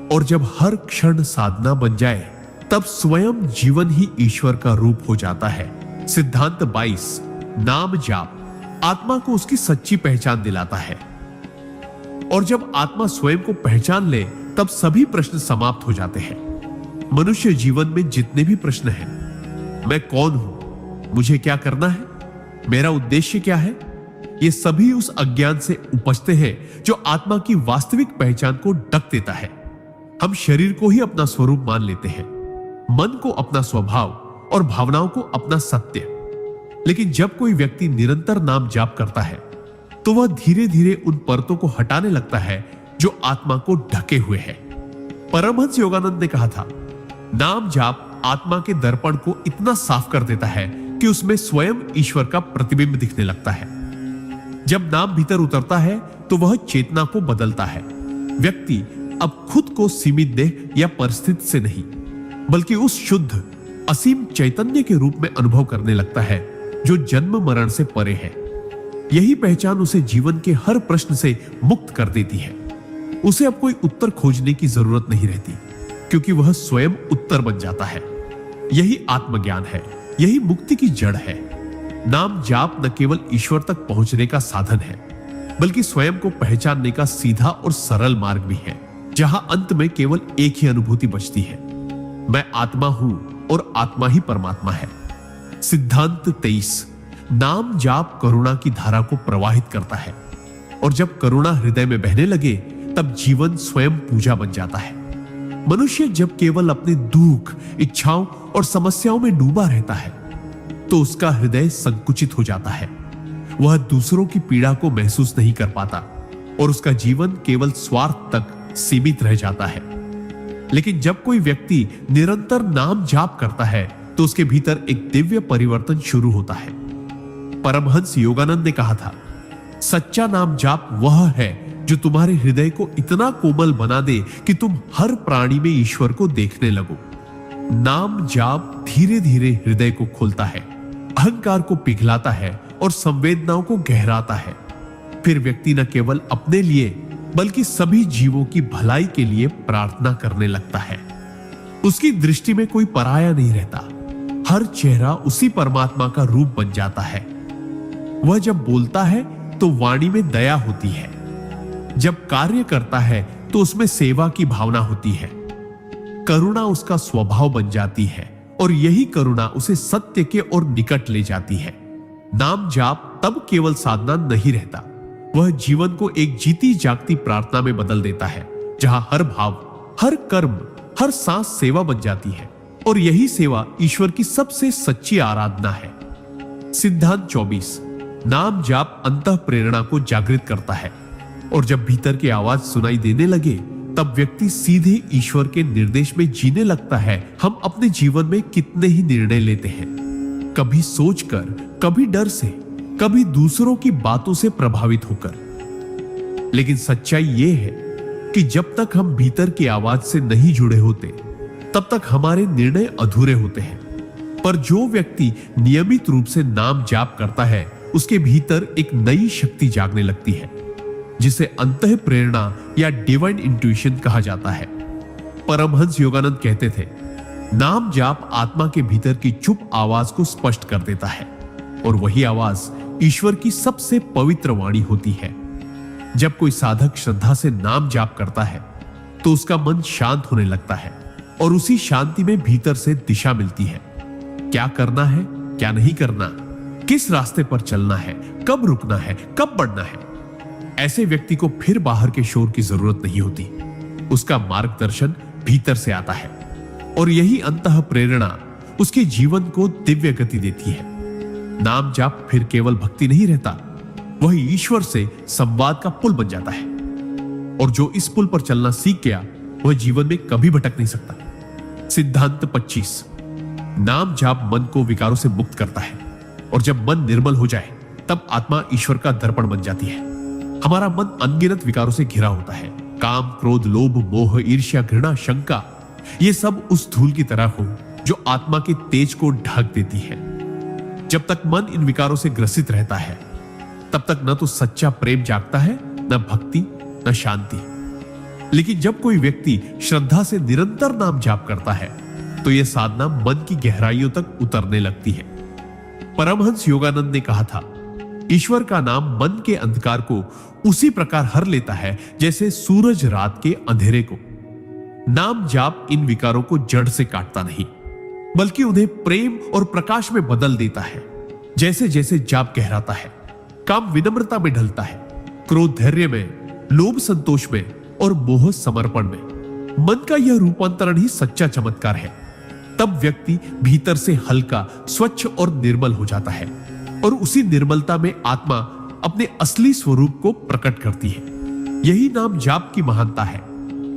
और जब हर क्षण साधना बन जाए तब स्वयं जीवन ही ईश्वर का रूप हो जाता है। सिद्धांत 22। नाम जाप आत्मा को उसकी सच्ची पहचान दिलाता है, और जब आत्मा स्वयं को पहचान ले तब सभी प्रश्न समाप्त हो जाते हैं। मनुष्य जीवन में जितने भी प्रश्न हैं, मैं कौन हूं, मुझे क्या करना है, मेरा उद्देश्य क्या है, ये सभी उस अज्ञान से उपजते हैं जो आत्मा की वास्तविक पहचान को ढक देता है। हम शरीर को ही अपना स्वरूप मान लेते हैं, मन को अपना स्वभाव और भावनाओं को अपना सत्य। लेकिन जब कोई व्यक्ति निरंतर नाम जाप करता है तो वह धीरे धीरे उन परतों को हटाने लगता है जो आत्मा को ढके हुए है। परमहंस योगानंद ने कहा था, नाम जाप आत्मा के दर्पण को इतना साफ कर देता है कि उसमें स्वयं ईश्वर का प्रतिबिंब दिखने लगता है। जब नाम भीतर उतरता है तो वह चेतना को बदलता है। व्यक्ति अब खुद को सीमित देह या परिस्थिति से नहीं बल्कि उस शुद्ध असीम चैतन्य के रूप में अनुभव करने लगता है जो जन्म मरण से परे है। यही पहचान उसे जीवन के हर प्रश्न से मुक्त कर देती है। उसे अब कोई उत्तर खोजने की जरूरत नहीं रहती, क्योंकि वह स्वयं उत्तर बन जाता है। यही आत्मज्ञान है, यही मुक्ति की जड़ है। नाम जाप न केवल ईश्वर तक पहुंचने का साधन है बल्कि स्वयं को पहचानने का सीधा और सरल मार्ग भी है, जहां अंत में केवल एक ही अनुभूति बचती है, मैं आत्मा हूं और आत्मा ही परमात्मा है। सिद्धांत 23। नाम जाप करुणा की धारा को प्रवाहित करता है, और जब करुणा हृदय में बहने लगे तब जीवन स्वयं पूजा बन जाता है। मनुष्य जब केवल अपने दुख, इच्छाओं और समस्याओं में डूबा रहता है तो उसका हृदय संकुचित हो जाता है। वह दूसरों की पीड़ा को महसूस नहीं कर पाता और उसका जीवन केवल स्वार्थ तक सीमित रह जाता है। लेकिन जब कोई व्यक्ति निरंतर नाम जाप करता है तो उसके भीतर एक दिव्य परिवर्तन शुरू होता है। परमहंस योगानंद ने कहा था, सच्चा नाम जाप वह है जो तुम्हारे हृदय को इतना कोमल बना दे कि तुम हर प्राणी में ईश्वर को देखने लगो। नाम जाप धीरे धीरे हृदय को खोलता है, अहंकार को पिघलाता है और संवेदनाओं को गहराता है। फिर व्यक्ति न केवल अपने लिए बल्कि सभी जीवों की भलाई के लिए प्रार्थना करने लगता है। उसकी दृष्टि में कोई पराया नहीं रहता, हर चेहरा उसी परमात्मा का रूप बन जाता है। वह जब बोलता है तो वाणी में दया होती है, जब कार्य करता है तो उसमें सेवा की भावना होती है। करुणा उसका स्वभाव बन जाती है और यही करुणा उसे सत्य के और निकट ले जाती है। नाम जाप तब केवल साधना नहीं रहता, वह जीवन को एक जीती जागती प्रार्थना में बदल देता है, जहां हर भाव, हर कर्म, हर सांस सेवा बन जाती है और यही सेवा ईश्वर की सबसे सच्ची आराधना है। सिद्धांत 24। नाम जाप अंतः प्रेरणा को जागृत करता है और जब भीतर की आवाज सुनाई देने लगे तब व्यक्ति सीधे ईश्वर के निर्देश में जीने लगता है। हम अपने जीवन में कितने ही निर्णय लेते हैं, कभी सोचकर, कभी डर से, कभी दूसरों की बातों से प्रभावित होकर। लेकिन सच्चाई यह है कि जब तक हम भीतर की आवाज से नहीं जुड़े होते तब तक हमारे निर्णय अधूरे होते हैं। पर जो व्यक्ति नियमित रूप से नाम जाप करता है उसके भीतर एक नई शक्ति जागने लगती है, जिसे अंतः प्रेरणा या डिवाइन इंट्यूशन कहा जाता है। परमहंस योगानंद कहते थे, नाम जाप आत्मा के भीतर की चुप आवाज को स्पष्ट कर देता है और वही आवाज ईश्वर की सबसे पवित्र वाणी होती है। जब कोई साधक श्रद्धा से नाम जाप करता है तो उसका मन शांत होने लगता है और उसी शांति में भीतर से दिशा मिलती है। क्या करना है, क्या नहीं करना, किस रास्ते पर चलना है, कब रुकना है, कब बढ़ना है, ऐसे व्यक्ति को फिर बाहर के शोर की जरूरत नहीं होती। उसका मार्गदर्शन भीतर से आता है और यही अंतः प्रेरणा उसके जीवन को दिव्य गति देती है। नाम जाप फिर केवल भक्ति नहीं रहता, वह ईश्वर से संवाद का पुल बन जाता है और जो इस पुल पर चलना सीख गया वह जीवन में कभी भटक नहीं सकता। सिद्धांत 25। नाम जाप मन को विकारों से मुक्त करता है और जब मन निर्मल हो जाए तब आत्मा ईश्वर का दर्पण बन जाती है। हमारा मन अनगिनत विकारों से घिरा होता है, काम, क्रोध, लोभ, मोह, ईर्ष्या, घृणा, शंका, ये सब उस धूल की तरह हो जो आत्मा के तेज को ढक देती है। जब तक मन इन विकारों से ग्रसित रहता है तब तक न तो सच्चा प्रेम जागता है, न भक्ति, न शांति। लेकिन जब कोई व्यक्ति श्रद्धा से निरंतर नाम जाप करता है तो यह साधना मन की गहराइयों तक उतरने लगती है। परमहंस योगानंद ने कहा था, ईश्वर का नाम मन के अंधकार को उसी प्रकार हर लेता है जैसे सूरज रात के अंधेरे को। नाम जाप इन विकारों को जड़ से काटता नहीं बल्कि उन्हें प्रेम और प्रकाश में बदल देता है। जैसे जैसे जाप गहराता है, काम विनम्रता में ढलता है, क्रोध धैर्य में, लोभ संतोष में और मोह समर्पण में। मन का यह रूपांतरण ही सच्चा चमत्कार है। तब व्यक्ति भीतर से हल्का, स्वच्छ और निर्मल हो जाता है और उसी निर्मलता में आत्मा अपने असली स्वरूप को प्रकट करती है। यही नाम जाप की महानता है।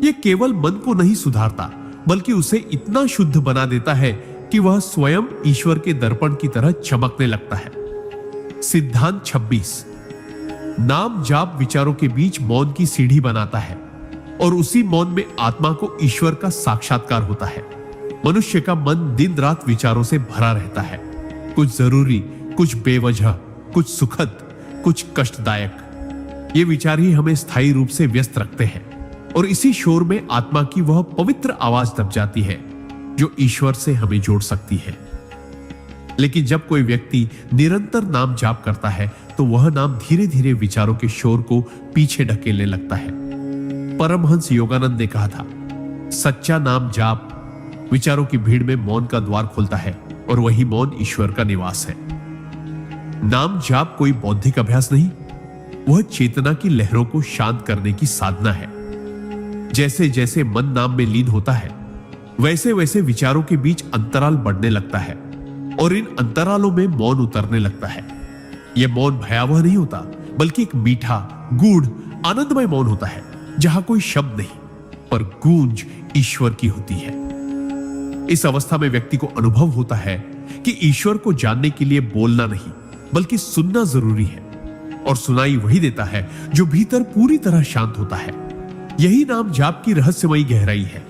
यह केवल मन को नहीं सुधारता बल्कि उसे इतना शुद्ध बना देता है कि वह स्वयं ईश्वर के दर्पण की तरह चमकने लगता है। सिद्धांत 26। नाम जाप विचारों के बीच मौन की सीढ़ी बनाता है और उसी मौन में आत्मा को ईश्वर का साक्षात्कार होता है। मनुष्य का मन दिन रात विचारों से भरा रहता है, कुछ जरूरी, कुछ बेवजह, कुछ सुखद, कुछ कष्टदायक। ये विचार ही हमें स्थायी रूप से व्यस्त रखते हैं और इसी शोर में आत्मा की वह पवित्र आवाज दब जाती है जो ईश्वर से हमें जोड़ सकती है। लेकिन जब कोई व्यक्ति निरंतर नाम जाप करता है तो वह नाम धीरे धीरे विचारों के शोर को पीछे ढकेलने लगता है। परमहंस योगानंद ने कहा था, सच्चा नाम जाप विचारों की भीड़ में मौन का द्वार खोलता है और वही मौन ईश्वर का निवास है। नाम जाप कोई बौद्धिक अभ्यास नहीं, वह चेतना की लहरों को शांत करने की साधना है। जैसे जैसे मन नाम में लीन होता है वैसे वैसे विचारों के बीच अंतराल बढ़ने लगता है और इन अंतरालों में मौन उतरने लगता है। यह मौन भयावह नहीं होता बल्कि एक मीठा, गूढ़, आनंदमय मौन होता है जहां कोई शब्द नहीं, पर गूंज ईश्वर की होती है। इस अवस्था में व्यक्ति को अनुभव होता है कि ईश्वर को जानने के लिए बोलना नहीं बल्कि सुनना जरूरी है, और सुनाई वही देता है जो भीतर पूरी तरह शांत होता है। यही नाम जाप की रहस्यमयी गहराई है,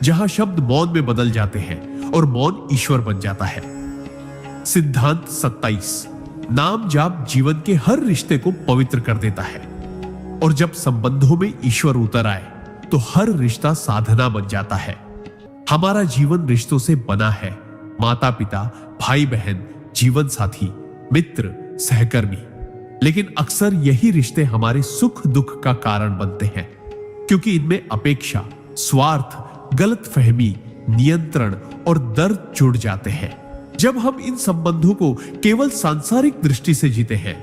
जहां शब्द मौन में बदल जाते हैं और मौन ईश्वर बन जाता है। सिद्धांत 27। नाम जाप जीवन के हर रिश्ते को पवित्र कर देता है, और जब संबंधों में ईश्वर उतर आए तो हर रिश्ता साधना बन जाता है। हमारा जीवन रिश्तों से बना है, माता पिता, भाई बहन, जीवन साथी, मित्र, सहकर्मी। लेकिन अक्सर यही रिश्ते हमारे सुख दुख का कारण बनते हैं, क्योंकि इनमें अपेक्षा, स्वार्थ, गलतफहमी, नियंत्रण और दर्द जुड़ जाते हैं। जब हम इन संबंधों को केवल सांसारिक दृष्टि से जीते हैं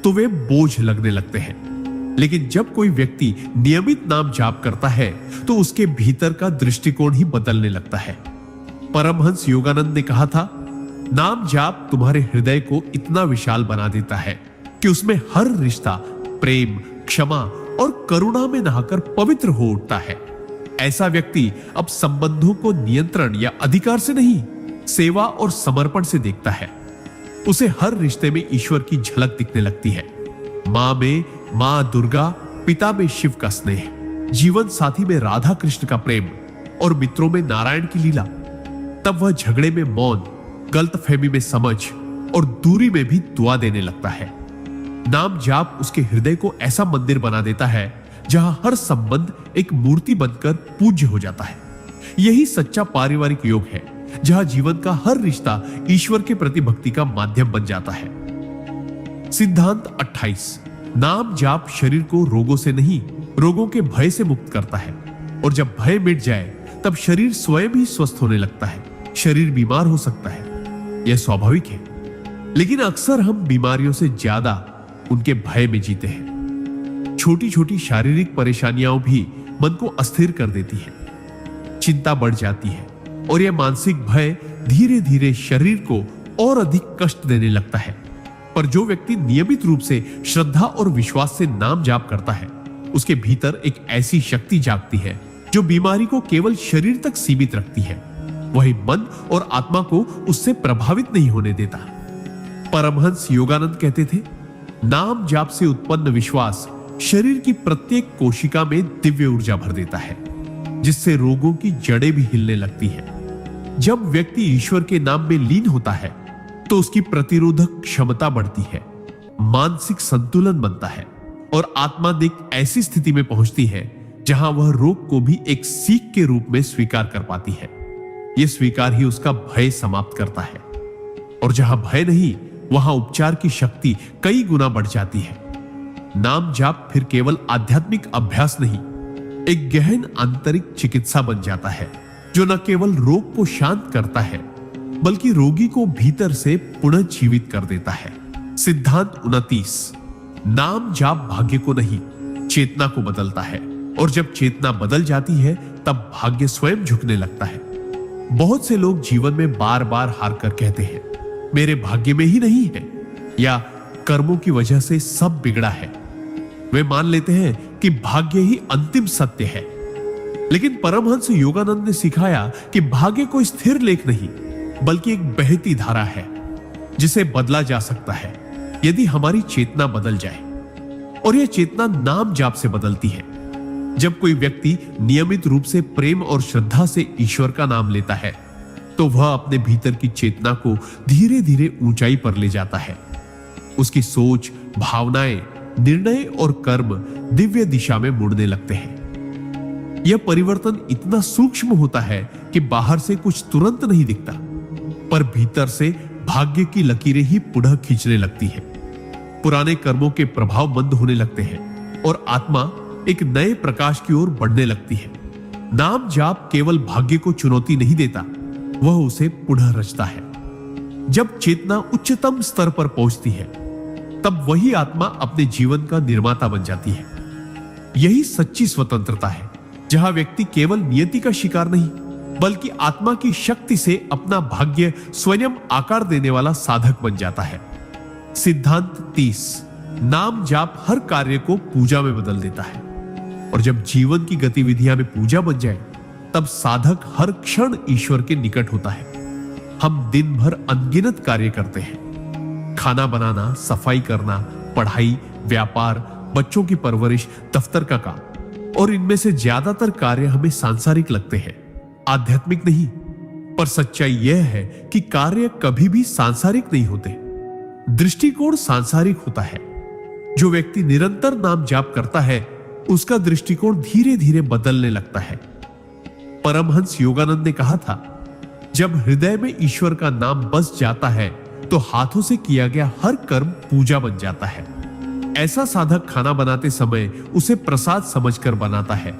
तो वे बोझ लगने लगते हैं, लेकिन जब कोई व्यक्ति नियमित नाम जाप करता है तो उसके भीतर का दृष्टिकोण ही बदलने लगता है। परमहंस योगानंद ने कहा था, नाम जाप तुम्हारे हृदय को इतना विशाल बना देता है कि उसमें हर रिश्ता प्रेम, क्षमा और करुणा में नहाकर पवित्र हो उठता है। ऐसा व्यक्ति अब संबंधों को नियंत्रण या अधिकार से नहीं, सेवा और समर्पण से देखता है। उसे हर रिश्ते में ईश्वर की झलक दिखने लगती है। मां में मां दुर्गा, पिता में शिव का स्नेह, जीवन साथी में राधा कृष्ण का प्रेम और मित्रों में नारायण की लीला। तब वह झगड़े में मौन, गलतफहमी में समझ और दूरी में भी दुआ देने लगता है। नाम जाप उसके हृदय को ऐसा मंदिर बना देता है जहां हर संबंध एक मूर्ति बनकर पूज्य हो जाता है। यही सच्चा पारिवारिक योग है, जहां जीवन का हर रिश्ता ईश्वर के प्रति भक्ति का माध्यम बन जाता है। सिद्धांत 28। नाम जाप शरीर को रोगों से नहीं, रोगों के भय से मुक्त करता है, और जब भय मिट जाए तब शरीर स्वयं ही स्वस्थ होने लगता है। शरीर बीमार हो सकता है, यह स्वाभाविक है, लेकिन अक्सर हम बीमारियों से ज्यादा उनके भय में जीते हैं। छोटी छोटी शारीरिक परेशानियां भी मन को अस्थिर कर देती है, चिंता बढ़ जाती है, और यह मानसिक भय धीरे धीरे शरीर को और अधिक कष्ट देने लगता है। पर जो व्यक्ति नियमित रूप से श्रद्धा और विश्वास से नाम जाप करता है, उसके भीतर एक ऐसी शक्ति जागती है जो बीमारी को केवल शरीर तक सीमित रखती है, वही मन और आत्मा को उससे प्रभावित नहीं होने देता। परमहंस योगानंद कहते थे, नाम जाप से उत्पन्न विश्वास शरीर की प्रत्येक कोशिका में दिव्य ऊर्जा भर देता है, जिससे रोगों की जड़ें भी हिलने लगती हैं। जब व्यक्ति ईश्वर के नाम में लीन होता है तो उसकी प्रतिरोधक क्षमता बढ़ती है, मानसिक संतुलन बनता है और आत्मा एक ऐसी स्थिति में पहुंचती है जहां वह रोग को भी एक सीख के रूप में स्वीकार कर पाती है। यह स्वीकार ही उसका भय समाप्त करता है, और जहां भय नहीं, वहां उपचार की शक्ति कई गुना बढ़ जाती है। नाम जाप फिर केवल आध्यात्मिक अभ्यास नहीं, एक गहन आंतरिक चिकित्सा बन जाता है, जो न केवल रोग को शांत करता है बल्कि रोगी को भीतर से पुनः जीवित कर देता है। सिद्धांत 29। नाम जाप भाग्य को नहीं, चेतना को बदलता है, और जब चेतना बदल जाती है तब भाग्य स्वयं झुकने लगता है। बहुत से लोग जीवन में बार बार हार कर कहते हैं, मेरे भाग्य में ही नहीं है, या कर्मों की वजह से सब बिगड़ा है। वे मान लेते हैं कि भाग्य ही अंतिम सत्य है, लेकिन परमहंस योगानंद ने सिखाया कि भाग्य कोई स्थिर लेख नहीं बल्कि एक बहती धारा है, जिसे बदला जा सकता है यदि हमारी चेतना बदल जाए, और यह चेतना नाम जाप से बदलती है। जब कोई व्यक्ति नियमित रूप से प्रेम और श्रद्धा से ईश्वर का नाम लेता है तो वह अपने भीतर की चेतना को धीरे धीरे ऊंचाई पर ले जाता है। उसकी सोच, भावनाएं, निर्णय और कर्म दिव्य दिशा में मुड़ने लगते हैं। यह परिवर्तन इतना सूक्ष्म होता है कि बाहर से कुछ तुरंत नहीं दिखता, पर भीतर से भाग्य की लकीरें ही पुनः खींचने लगती है। पुराने कर्मों के प्रभाव बंद होने लगते हैं और आत्मा एक नए प्रकाश की ओर बढ़ने लगती है। नाम जाप केवल भाग्य को चुनौती नहीं देता, वह उसे पुनः रचता है। जब चेतना उच्चतम स्तर पर पहुंचती है तब वही आत्मा अपने जीवन का निर्माता बन जाती है। यही सच्ची स्वतंत्रता है, जहां व्यक्ति केवल नियति का शिकार नहीं बल्कि आत्मा की शक्ति से अपना भाग्य स्वयं आकार देने वाला साधक बन जाता है। सिद्धांत 30। नाम जाप हर कार्य को पूजा में बदल देता है। और जब जीवन की गतिविधियां में पूजा बन जाए, तब साधक हर क्षण ईश्वर के निकट होता है। हम दिन भर अनगिनत कार्य करते हैं, खाना बनाना, सफाई करना, पढ़ाई, व्यापार, बच्चों की परवरिश, दफ्तर का काम, और इनमें से ज्यादातर कार्य हमें सांसारिक लगते हैं, आध्यात्मिक नहीं। पर सच्चाई यह है कि कार्य कभी भी सांसारिक नहीं होते, दृष्टिकोण सांसारिक होता है। जो व्यक्ति निरंतर नाम जाप करता है, उसका दृष्टिकोण धीरे धीरे बदलने लगता है। परमहंस योगानंद ने कहा था, जब हृदय में ईश्वर का नाम बस जाता है तो हाथों से किया गया हर कर्म पूजा बन जाता है। ऐसा साधक खाना बनाते समय उसे प्रसाद समझकर बनाता है,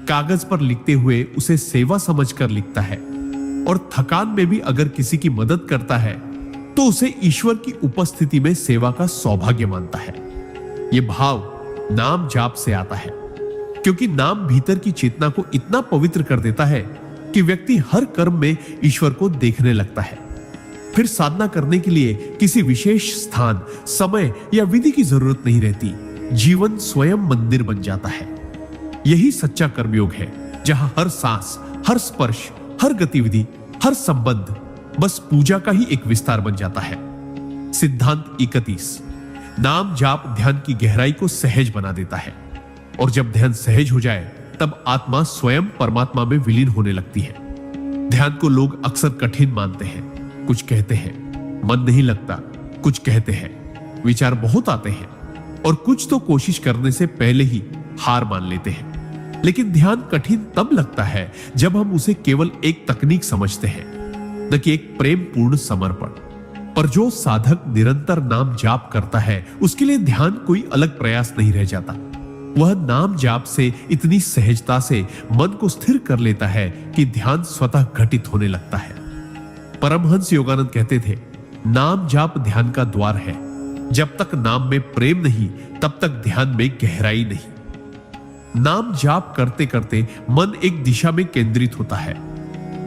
कागज पर लिखते हुए उसे सेवा समझकर लिखता है, और थकान में भी अगर किसी की मदद करता है तो उसे ईश्वर की उपस्थिति में सेवा का सौभाग्य मानता है। यह भाव नाम जाप से आता है, क्योंकि नाम भीतर की चेतना को इतना पवित्र कर देता है कि व्यक्ति हर कर्म में ईश्वर को देखने लगता है। फिर साधना करने के लिए किसी विशेष स्थान, समय या विधि की जरूरत नहीं रहती। जीवन स्वयं मंदिर बन जाता है। यही सच्चा कर्मयोग है, जहां हर सांस, हर स्पर्श, हर गतिविधि, हर संबंध बस पूजा का ही एक विस्तार बन जाता है। सिद्धांत 31। नाम जाप ध्यान की गहराई को सहज बना देता है, और जब ध्यान सहज हो जाए तब आत्मा स्वयं परमात्मा में विलीन होने लगती है। ध्यान को लोग अक्सर कठिन मानते हैं। कुछ कहते हैं मन नहीं लगता, कुछ कहते हैं विचार बहुत आते हैं, और कुछ तो कोशिश करने से पहले ही हार मान लेते हैं। लेकिन ध्यान कठिन तब लगता है जब हम उसे केवल एक तकनीक समझते हैं, न कि एक प्रेम पूर्ण समर्पण। पर जो साधक निरंतर नाम जाप करता है, उसके लिए ध्यान कोई अलग प्रयास नहीं रह जाता। वह नाम जाप से इतनी सहजता से मन को स्थिर कर लेता है कि ध्यान स्वतः घटित होने लगता है। परमहंस योगानंद कहते थे, नाम जाप ध्यान का द्वार है। जब तक नाम में प्रेम नहीं, तब तक ध्यान में गहराई नहीं। नाम जाप करते करते मन एक दिशा में केंद्रित होता है,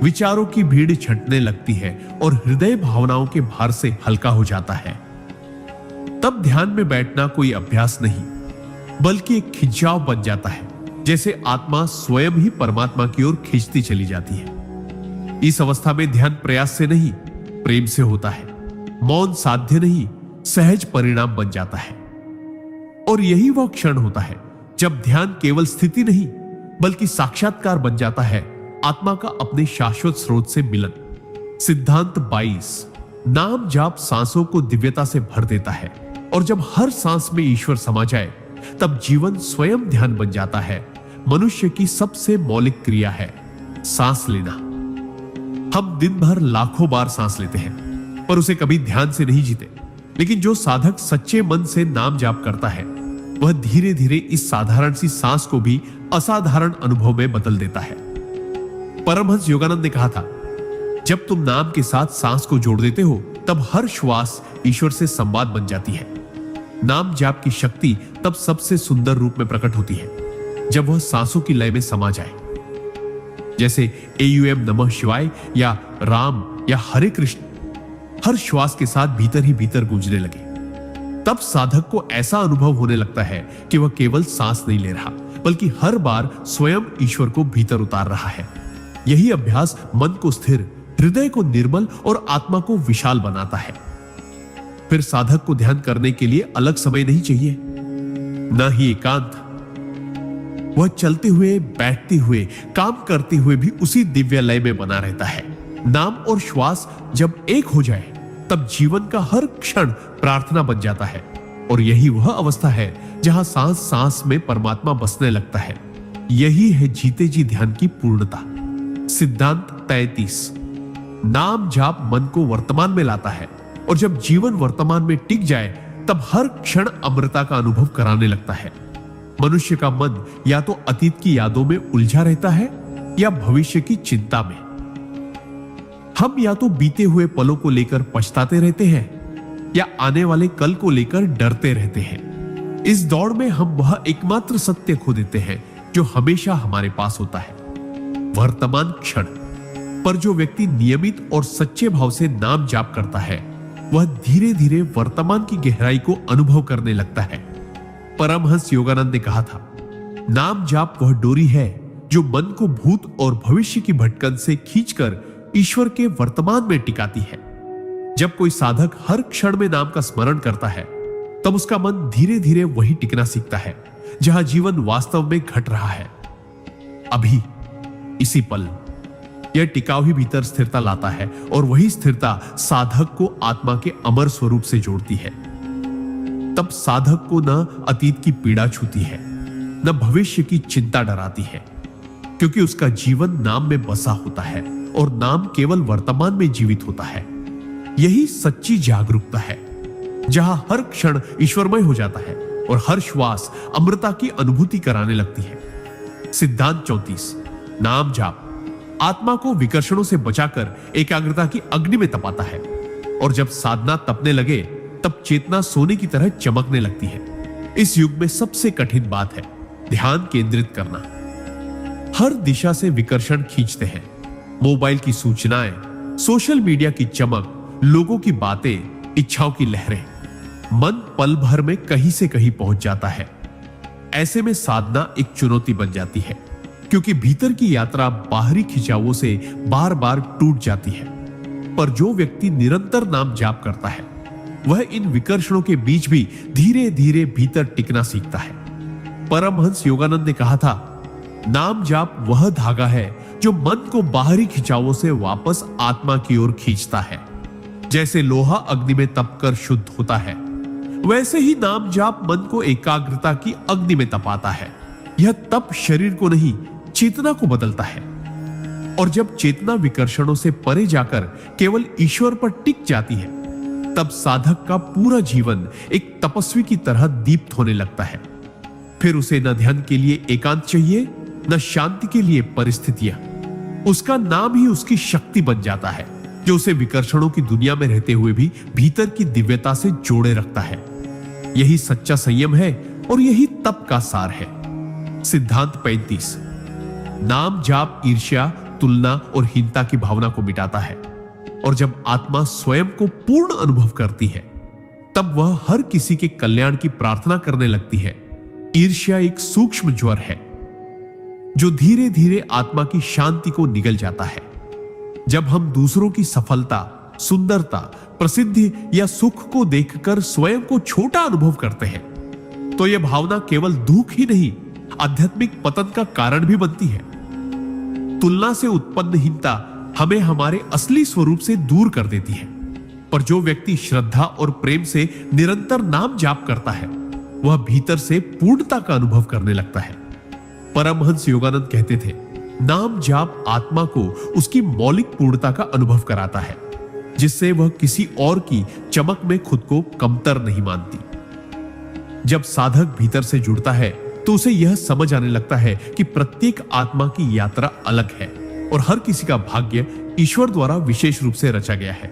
विचारों की भीड़ छंटने लगती है और हृदय भावनाओं के भार से हल्का हो जाता है। तब ध्यान में बैठना कोई अभ्यास नहीं, बल्कि एक खिंचाव बन जाता है, जैसे आत्मा स्वयं ही परमात्मा की ओर खींचती चली जाती है। इस अवस्था में ध्यान प्रयास से नहीं, प्रेम से होता है। मौन साध्य नहीं, सहज परिणाम बन जाता है। और यही वह क्षण होता है जब ध्यान केवल स्थिति नहीं, बल्कि साक्षात्कार बन जाता है, आत्मा का अपने शाश्वत स्रोत से मिलन। सिद्धांत 22। नाम जाप सांसों को दिव्यता से भर देता है, और जब हर सांस में ईश्वर समा जाए, तब जीवन स्वयं ध्यान बन जाता है। मनुष्य की सबसे मौलिक क्रिया है सांस लेना। हम दिन भर लाखों बार सांस लेते हैं, पर उसे कभी ध्यान से नहीं जीते। लेकिन जो साधक सच्चे मन से नाम जाप करता है, वह धीरे धीरे इस साधारण सी सांस को भी असाधारण अनुभव में बदल देता है। परमहंस योगानंद ने कहा था, जब तुम नाम के साथ सांस को जोड़ देते हो, तब हर श्वास ईश्वर से संवाद बन जाती है। नाम जाप की शक्ति तब सबसे सुंदर रूप में प्रकट होती है, जब वह सांसों की लय में समा जाए। जैसे AUM नमः शिवाय या राम या हरे कृष्ण हर श्वास के साथ भीतर ही भीतर गूंजने लगे। तब साधक को ऐसा अनुभव होने लगता है कि वह केवल सांस नहीं ले रहा, बल्कि हर बार स्वयं ईश्वर को भीतर उतार रहा है। यही अभ्यास मन को स्थिर, हृदय को निर्मल और आत्मा को विशाल बनाता है। फिर साधक को ध्यान करने के लिए अलग समय नहीं चाहिए, न ही एकांत। वह चलते हुए, बैठते हुए, काम करते हुए भी उसी दिव्य लय में बना रहता है। नाम और श्वास जब एक हो जाए, तब जीवन का हर क्षण प्रार्थना बन जाता है। और यही वह अवस्था है जहां सांस सांस में परमात्मा बसने लगता है। यही है जीते जी ध्यान की पूर्णता। सिद्धांत 33। नाम जाप मन को वर्तमान में लाता है, और जब जीवन वर्तमान में टिक जाए, तब हर क्षण अमृता का अनुभव कराने लगता है। मनुष्य का मन या तो अतीत की यादों में उलझा रहता है या भविष्य की चिंता में। हम या तो बीते हुए पलों को लेकर पछताते रहते हैं या आने वाले कल को लेकर डरते रहते हैं। इस दौड़ में हम वह एकमात्र सत्य खो देते हैं जो हमेशा हमारे पास होता है, वर्तमान क्षण। पर जो व्यक्ति नियमित और सच्चे भाव से नाम जाप करता है, वह धीरे धीरे वर्तमान की गहराई को अनुभव करने लगता है। परमहंस योगानंद ने कहा था, नाम जाप वह डोरी है जो मन को भूत और भविष्य की भटकन से खींचकर ईश्वर के वर्तमान में टिकाती है। जब कोई साधक हर क्षण में नाम का स्मरण करता है, तब उसका मन धीरे धीरे वही टिकना सीखता है जहां जीवन वास्तव में घट रहा है। अभी इसी पल यह टिकाव ही भीतर स्थिरता लाता है और वही स्थिरता साधक को आत्मा के अमर स्वरूप से जोड़ती है। तब साधक को न अतीत की पीड़ा छूती है, न भविष्य की चिंता डराती है, क्योंकि उसका जीवन नाम में बसा होता है और नाम केवल वर्तमान में जीवित होता है। यही सच्ची जागरूकता है, जहां हर क्षण ईश्वरमय हो जाता है और हर श्वास अमृता की अनुभूति कराने लगती है। सिद्धांत 34। नाम जाप आत्मा को विकर्षणों से बचाकर एकाग्रता की अग्नि में तपाता है, और जब साधना तपने लगे तब चेतना सोने की तरह चमकने लगती है। इस युग में सबसे कठिन बात है ध्यान केंद्रित करना। हर दिशा से विकर्षण खींचते हैं, मोबाइल की सूचनाएं, सोशल मीडिया की चमक, लोगों की बातें, इच्छाओं की लहरें। मन पल भर में कहीं से कहीं पहुंच जाता है। ऐसे में साधना एक चुनौती बन जाती है, क्योंकि भीतर की यात्रा बाहरी खिंचावों से बार बार टूट जाती है। पर जो व्यक्ति निरंतर नाम जाप करता है, वह इन विकर्षणों के बीच भी धीरे धीरे भीतर टिकना सीखता है। परमहंस योगानंद ने कहा था, नाम जाप वह धागा है जो मन को बाहरी खिंचावों से वापस आत्मा की ओर खींचता है। जैसे लोहा अग्नि में तपकर शुद्ध होता है, वैसे ही नाम जाप मन को एकाग्रता की अग्नि में तपाता है। यह तप शरीर को नहीं, चेतना को बदलता है। और जब चेतना विकर्षणों से परे जाकर केवल ईश्वर पर टिक जाती है, तब साधक का पूरा जीवन एक तपस्वी की तरह दीप्त होने लगता है। फिर उसे न ध्यान के लिए एकांत चाहिए, न शांति के लिए परिस्थितियां। उसका नाम ही उसकी शक्ति बन जाता है, जो उसे विकर्षणों की दुनिया में रहते हुए भी भीतर की दिव्यता से जोड़े रखता है। यही सच्चा संयम है और यही तप का सार है। सिद्धांत 35। नाम जाप ईर्ष्या, तुलना और हीनता की भावना को मिटाता है, और जब आत्मा स्वयं को पूर्ण अनुभव करती है, तब वह हर किसी के कल्याण की प्रार्थना करने लगती है। ईर्ष्या एक सूक्ष्म ज्वर है जो धीरे धीरे आत्मा की शांति को निगल जाता है। जब हम दूसरों की सफलता, सुंदरता, प्रसिद्धि या सुख को देखकर स्वयं को छोटा अनुभव करते हैं, तो यह भावना केवल दुख ही नहीं, आध्यात्मिक पतन का कारण भी बनती है। तुलना से उत्पन्न हीनता हमें हमारे असली स्वरूप से दूर कर देती है। पर जो व्यक्ति श्रद्धा और प्रेम से निरंतर नाम जाप करता है, वह भीतर से पूर्णता का अनुभव करने लगता है। परमहंस योगानंद कहते थे, नाम जाप आत्मा को उसकी मौलिक पूर्णता का अनुभव कराता है, जिससे वह किसी और की चमक में खुद को कमतर नहीं मानती। जब साधक भीतर से जुड़ता है, तो उसे यह समझ आने लगता है कि प्रत्येक आत्मा की यात्रा अलग है और हर किसी का भाग्य ईश्वर द्वारा विशेष रूप से रचा गया है।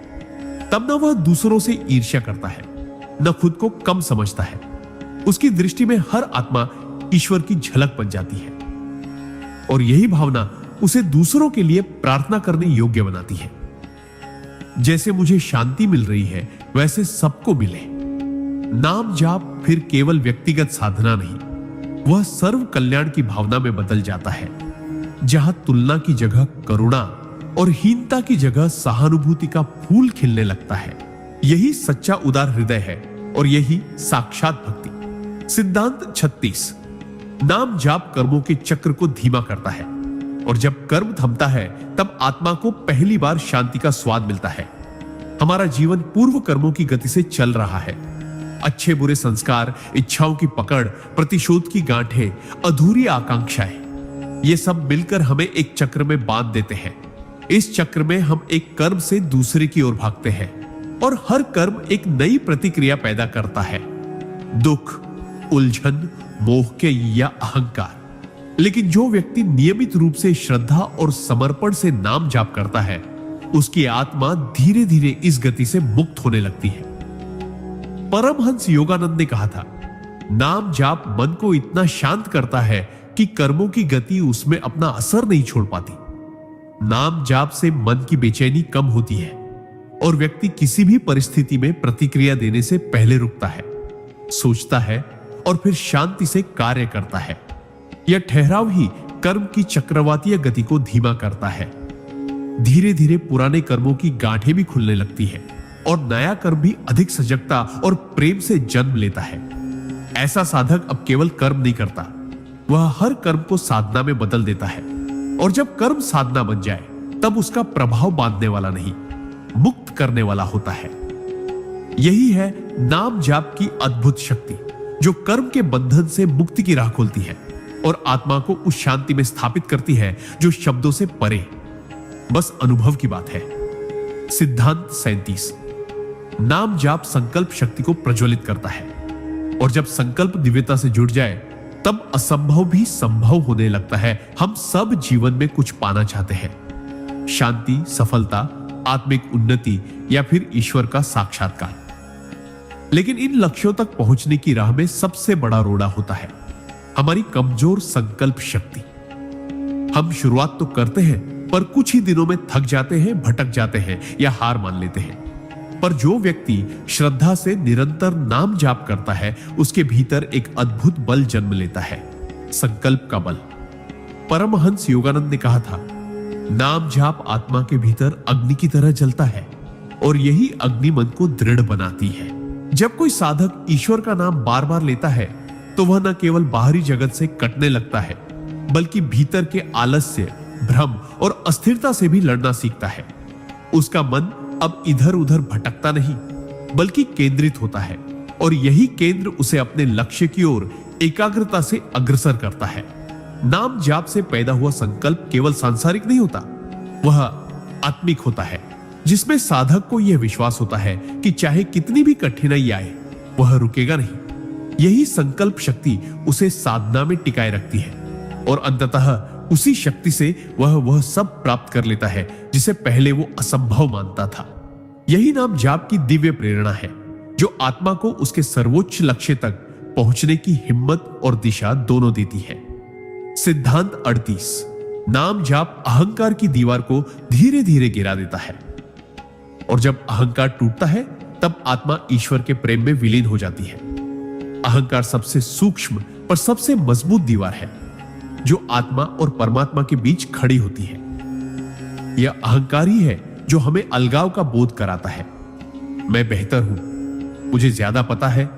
तब न वह दूसरों से ईर्ष्या करता है, न खुद को कम समझता है। उसकी दृष्टि में हर आत्मा ईश्वर की झलक बन जाती है, और यही भावना उसे दूसरों के लिए प्रार्थना करने योग्य बनाती है। जैसे मुझे शांति मिल रही है, वैसे सबको मिले। नाम जाप फिर केवल व्यक्तिगत साधना नहीं, वह सर्व कल्याण की भावना में बदल जाता है, जहां तुलना की जगह करुणा और हीनता की जगह सहानुभूति का फूल खिलने लगता है। यही सच्चा उदार हृदय है और यही साक्षात भक्ति। सिद्धांत 36। नाम जाप कर्मों के चक्र को धीमा करता है, और जब कर्म थमता है, तब आत्मा को पहली बार शांति का स्वाद मिलता है। हमारा जीवन पूर्व कर्मों की गति से चल रहा है। अच्छे बुरे संस्कार, इच्छाओं की पकड़, प्रतिशोध की गांठें, अधूरी आकांक्षाएं, ये सब मिलकर हमें एक चक्र में बांध देते हैं। इस चक्र में हम एक कर्म से दूसरे की ओर भागते हैं, और हर कर्म एक नई प्रतिक्रिया पैदा करता है। दुख, उलझन, मोह के या अहंकार। लेकिन जो व्यक्ति नियमित रूप से श्रद्धा और समर्पण से नाम जाप करता है, उसकी आत्मा धीरे धीरे इस गति से मुक्त होने लगती है। परमहंस योगानंद ने कहा था, नाम जाप मन को इतना शांत करता है कि कर्मों की गति उसमें अपना असर नहीं छोड़ पाती। नाम जाप से मन की बेचैनी कम होती है और व्यक्ति किसी भी परिस्थिति में प्रतिक्रिया देने से पहले रुकता है, सोचता है और फिर शांति से कार्य करता है। यह ठहराव ही कर्म की चक्रवातीय गति को धीमा करता है। धीरे धीरे पुराने कर्मों की गांठें भी खुलने लगती है और नया कर्म भी अधिक सजगता और प्रेम से जन्म लेता है। ऐसा साधक अब केवल कर्म नहीं करता, वह हर कर्म को साधना में बदल देता है। और जब कर्म साधना बन जाए तब उसका प्रभाव बांधने वाला नहीं, मुक्त करने वाला होता है। यही है नाम जाप की अद्भुत शक्ति, जो कर्म के बंधन से मुक्ति की राह खोलती है और आत्मा को उस शांति में स्थापित करती है जो शब्दों से परे, बस अनुभव की बात है। सिद्धांत 37। नाम जाप संकल्प शक्ति को प्रज्वलित करता है और जब संकल्प दिव्यता से जुड़ जाए तब असंभव भी संभव होने लगता है। हम सब जीवन में कुछ पाना चाहते हैं, शांति, सफलता, आत्मिक उन्नति या फिर ईश्वर का साक्षात्कार। लेकिन इन लक्ष्यों तक पहुंचने की राह में सबसे बड़ा रोड़ा होता है हमारी कमजोर संकल्प शक्ति। हम शुरुआत तो करते हैं पर कुछ ही दिनों में थक जाते हैं, भटक जाते हैं या हार मान लेते हैं। पर जो व्यक्ति श्रद्धा से निरंतर नाम जाप करता है उसके भीतर एक अद्भुत बल जन्म लेता है, संकल्प का बल। परमहंस योगानंद ने कहा था, नाम जाप आत्मा के भीतर अग्नि की तरह जलता है और यही अग्नि मन को दृढ़ बनाती है। जब कोई साधक ईश्वर का नाम बार बार लेता है तो वह न केवल बाहरी जगत से कटने लगता है बल्कि भीतर के आलस्य, भ्रम और अस्थिरता से भी लड़ना सीखता है। उसका मन अब इधर उधर भटकता नहीं बल्कि केंद्रित होता है और यही केंद्र उसे अपने लक्ष्य की ओर एकाग्रता से अग्रसर करता है। नाम जाप से पैदा हुआ संकल्प केवल सांसारिक नहीं होता, वह आत्मिक होता है, जिसमें साधक को यह विश्वास होता है कि चाहे कितनी भी कठिनाई आए वह रुकेगा नहीं। यही संकल्प शक्ति उसे साधना में टिकाए रखती है और अंततः उसी शक्ति से वह सब प्राप्त कर लेता है जिसे पहले वो असंभव मानता था। यही नाम जाप की दिव्य प्रेरणा है जो आत्मा को उसके सर्वोच्च लक्ष्य तक पहुंचने की हिम्मत और दिशा दोनों देती है। सिद्धांत 38। नाम जाप अहंकार की दीवार को धीरे धीरे गिरा देता है और जब अहंकार टूटता है तब आत्मा ईश्वर के प्रेम में विलीन हो जाती है। अहंकार सबसे सूक्ष्म पर सबसे मजबूत दीवार है जो आत्मा और परमात्मा के बीच खड़ी होती है। यह अहंकार ही है जो हमें अलगाव का बोध कराता है। मैं बेहतर हूं, मुझे ज्यादा पता है,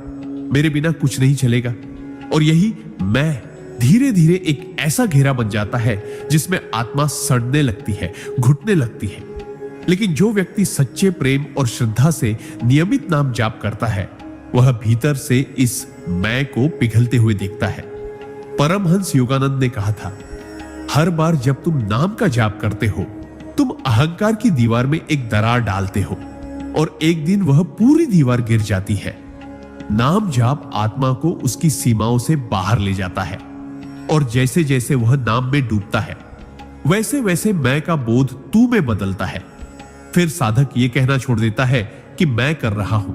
मेरे बिना कुछ नहीं चलेगा। और यही मैं धीरे धीरे एक ऐसा घेरा बन जाता है जिसमें आत्मा सड़ने लगती है, घुटने लगती है। लेकिन जो व्यक्ति सच्चे प्रेम और श्रद्धा से नियमित नाम जाप करता है वह भीतर से इस मैं को पिघलते हुए देखता है। परमहंस योगानंद ने कहा था, हर बार जब तुम नाम का जाप करते हो तुम अहंकार की दीवार में एक दरार डालते हो और एक दिन वह पूरी दीवार गिर जाती है। नाम जाप आत्मा को उसकी सीमाओं से बाहर ले जाता है और जैसे जैसे वह नाम में डूबता है वैसे वैसे मैं का बोध तू में बदलता है। फिर साधक यह कहना छोड़ देता है कि मैं कर रहा हूं,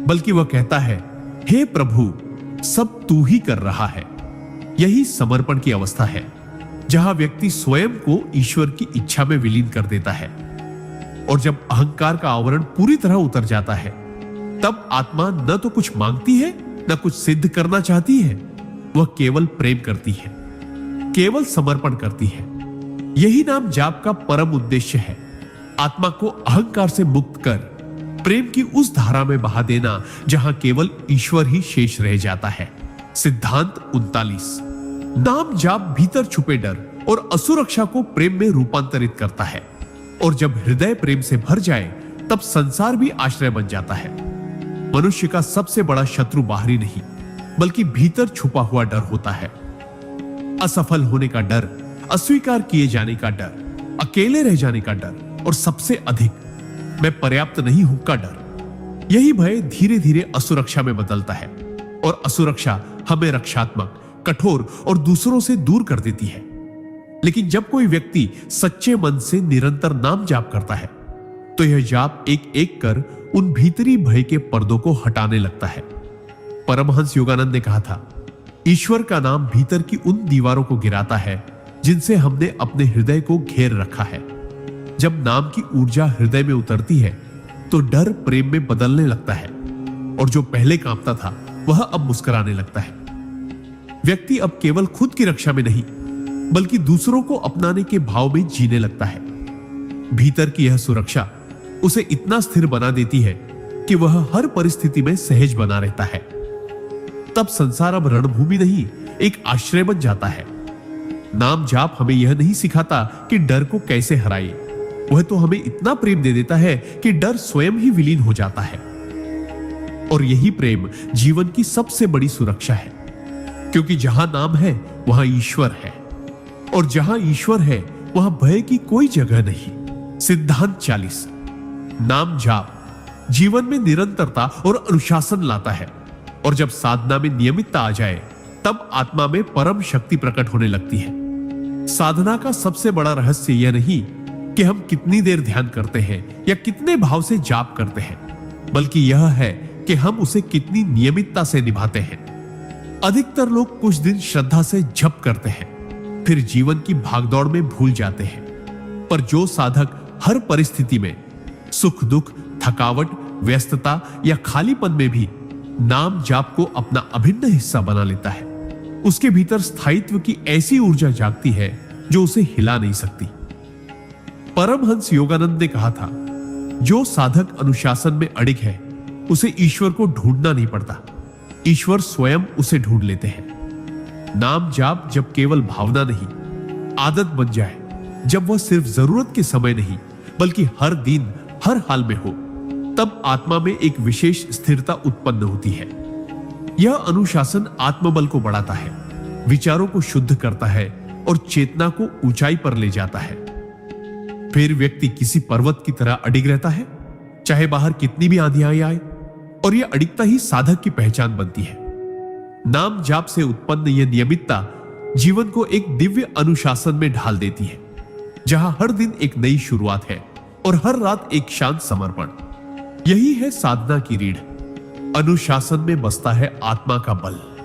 बल्कि वह कहता है, हे प्रभु, सब तू ही कर रहा है। यही समर्पण की अवस्था है जहां व्यक्ति स्वयं को ईश्वर की इच्छा में विलीन कर देता है। और जब अहंकार का आवरण पूरी तरह उतर जाता है तब आत्मा न तो कुछ मांगती है न कुछ सिद्ध करना चाहती है, वह केवल प्रेम करती है, केवल समर्पण करती है। यही नाम जाप का परम उद्देश्य है, आत्मा को अहंकार से मुक्त कर प्रेम की उस धारा में बहा देना जहां केवल ईश्वर ही शेष रह जाता है। सिद्धांत 39। नाम जाप भीतर छुपे डर और असुरक्षा को प्रेम में रूपांतरित करता है और जब हृदय प्रेम से भर जाए तब संसार भी आश्रय बन जाता है। मनुष्य का सबसे बड़ा शत्रु बाहरी नहीं बल्कि भीतर छुपा हुआ डर होता है। असफल होने का डर, अस्वीकार किए जाने का डर, अकेले रह जाने का डर और सबसे अधिक मैं पर्याप्त नहीं हूं का डर। यही भय धीरे धीरे असुरक्षा में बदलता है और असुरक्षा हमें रक्षात्मक, कठोर और दूसरों से दूर कर देती है। लेकिन जब कोई व्यक्ति सच्चे मन से निरंतर नाम जाप करता है तो यह जाप एक एक कर उन भीतरी भय के पर्दों को हटाने लगता है। परमहंस योगानंद ने कहा था, ईश्वर का नाम भीतर की उन दीवारों को गिराता है जिनसे हमने अपने हृदय को घेर रखा है। जब नाम की ऊर्जा हृदय में उतरती है तो डर प्रेम में बदलने लगता है और जो पहले कांपता था वह अब मुस्कुराने लगता है। व्यक्ति अब केवल खुद की रक्षा में नहीं बल्कि दूसरों को अपनाने के भाव में जीने लगता है। भीतर की यह सुरक्षा उसे इतना स्थिर बना देती है कि वह हर परिस्थिति में सहज बना रहता है। तब संसार अब रणभूमि नहीं, एक आश्रय बन जाता है। नाम जाप हमें यह नहीं सिखाता कि डर को कैसे हराए, वह तो हमें इतना प्रेम दे देता है कि डर स्वयं ही विलीन हो जाता है। और यही प्रेम जीवन की सबसे बड़ी सुरक्षा है, क्योंकि जहां नाम है वहां ईश्वर है, और जहां ईश्वर है वहां भय की कोई जगह नहीं। सिद्धांत 40। नाम जाप जीवन में निरंतरता और अनुशासन लाता है, और जब साधना में नियमितता आ जाए तब आत्मा में परम शक्ति प्रकट होने लगती है। साधना का सबसे बड़ा रहस्य यह नहीं कि हम कितनी देर ध्यान करते हैं या कितने भाव से जाप करते हैं, बल्कि यह है कि हम उसे कितनी नियमितता से निभाते हैं। अधिकतर लोग कुछ दिन श्रद्धा से जप करते हैं, फिर जीवन की भागदौड़ में भूल जाते हैं। पर जो साधक हर परिस्थिति में सुख दुख, थकावट, व्यस्तता या खालीपन में भी नाम जाप को अपना अभिन्न हिस्सा बना लेता है, उसके भीतर स्थायित्व की ऐसी ऊर्जा जागती है जो उसे हिला नहीं सकती। परमहंस योगानंद ने कहा था, जो साधक अनुशासन में अड़िग है उसे ईश्वर को ढूंढना नहीं पड़ता, ईश्वर स्वयं उसे ढूंढ लेते हैं। नाम जाप जब केवल भावना नहीं, आदत बन जाए, जब वह सिर्फ जरूरत के समय नहीं बल्कि हर दिन हर हाल में हो, तब आत्मा में एक विशेष स्थिरता उत्पन्न होती है। यह अनुशासन आत्मबल को बढ़ाता है, विचारों को शुद्ध करता है और चेतना को ऊंचाई पर ले जाता है। फिर व्यक्ति किसी पर्वत की तरह अडिग रहता है, चाहे बाहर कितनी भी आंधियां आए, और यह अडिगता ही साधक की पहचान बनती है। नाम जाप से उत्पन्न यह नियमितता जीवन को एक दिव्य अनुशासन में ढाल देती है, जहां हर दिन एक नई शुरुआत है और हर रात एक शांत समर्पण। यही है साधना की रीढ़। अनुशासन में बसता है आत्मा का बल।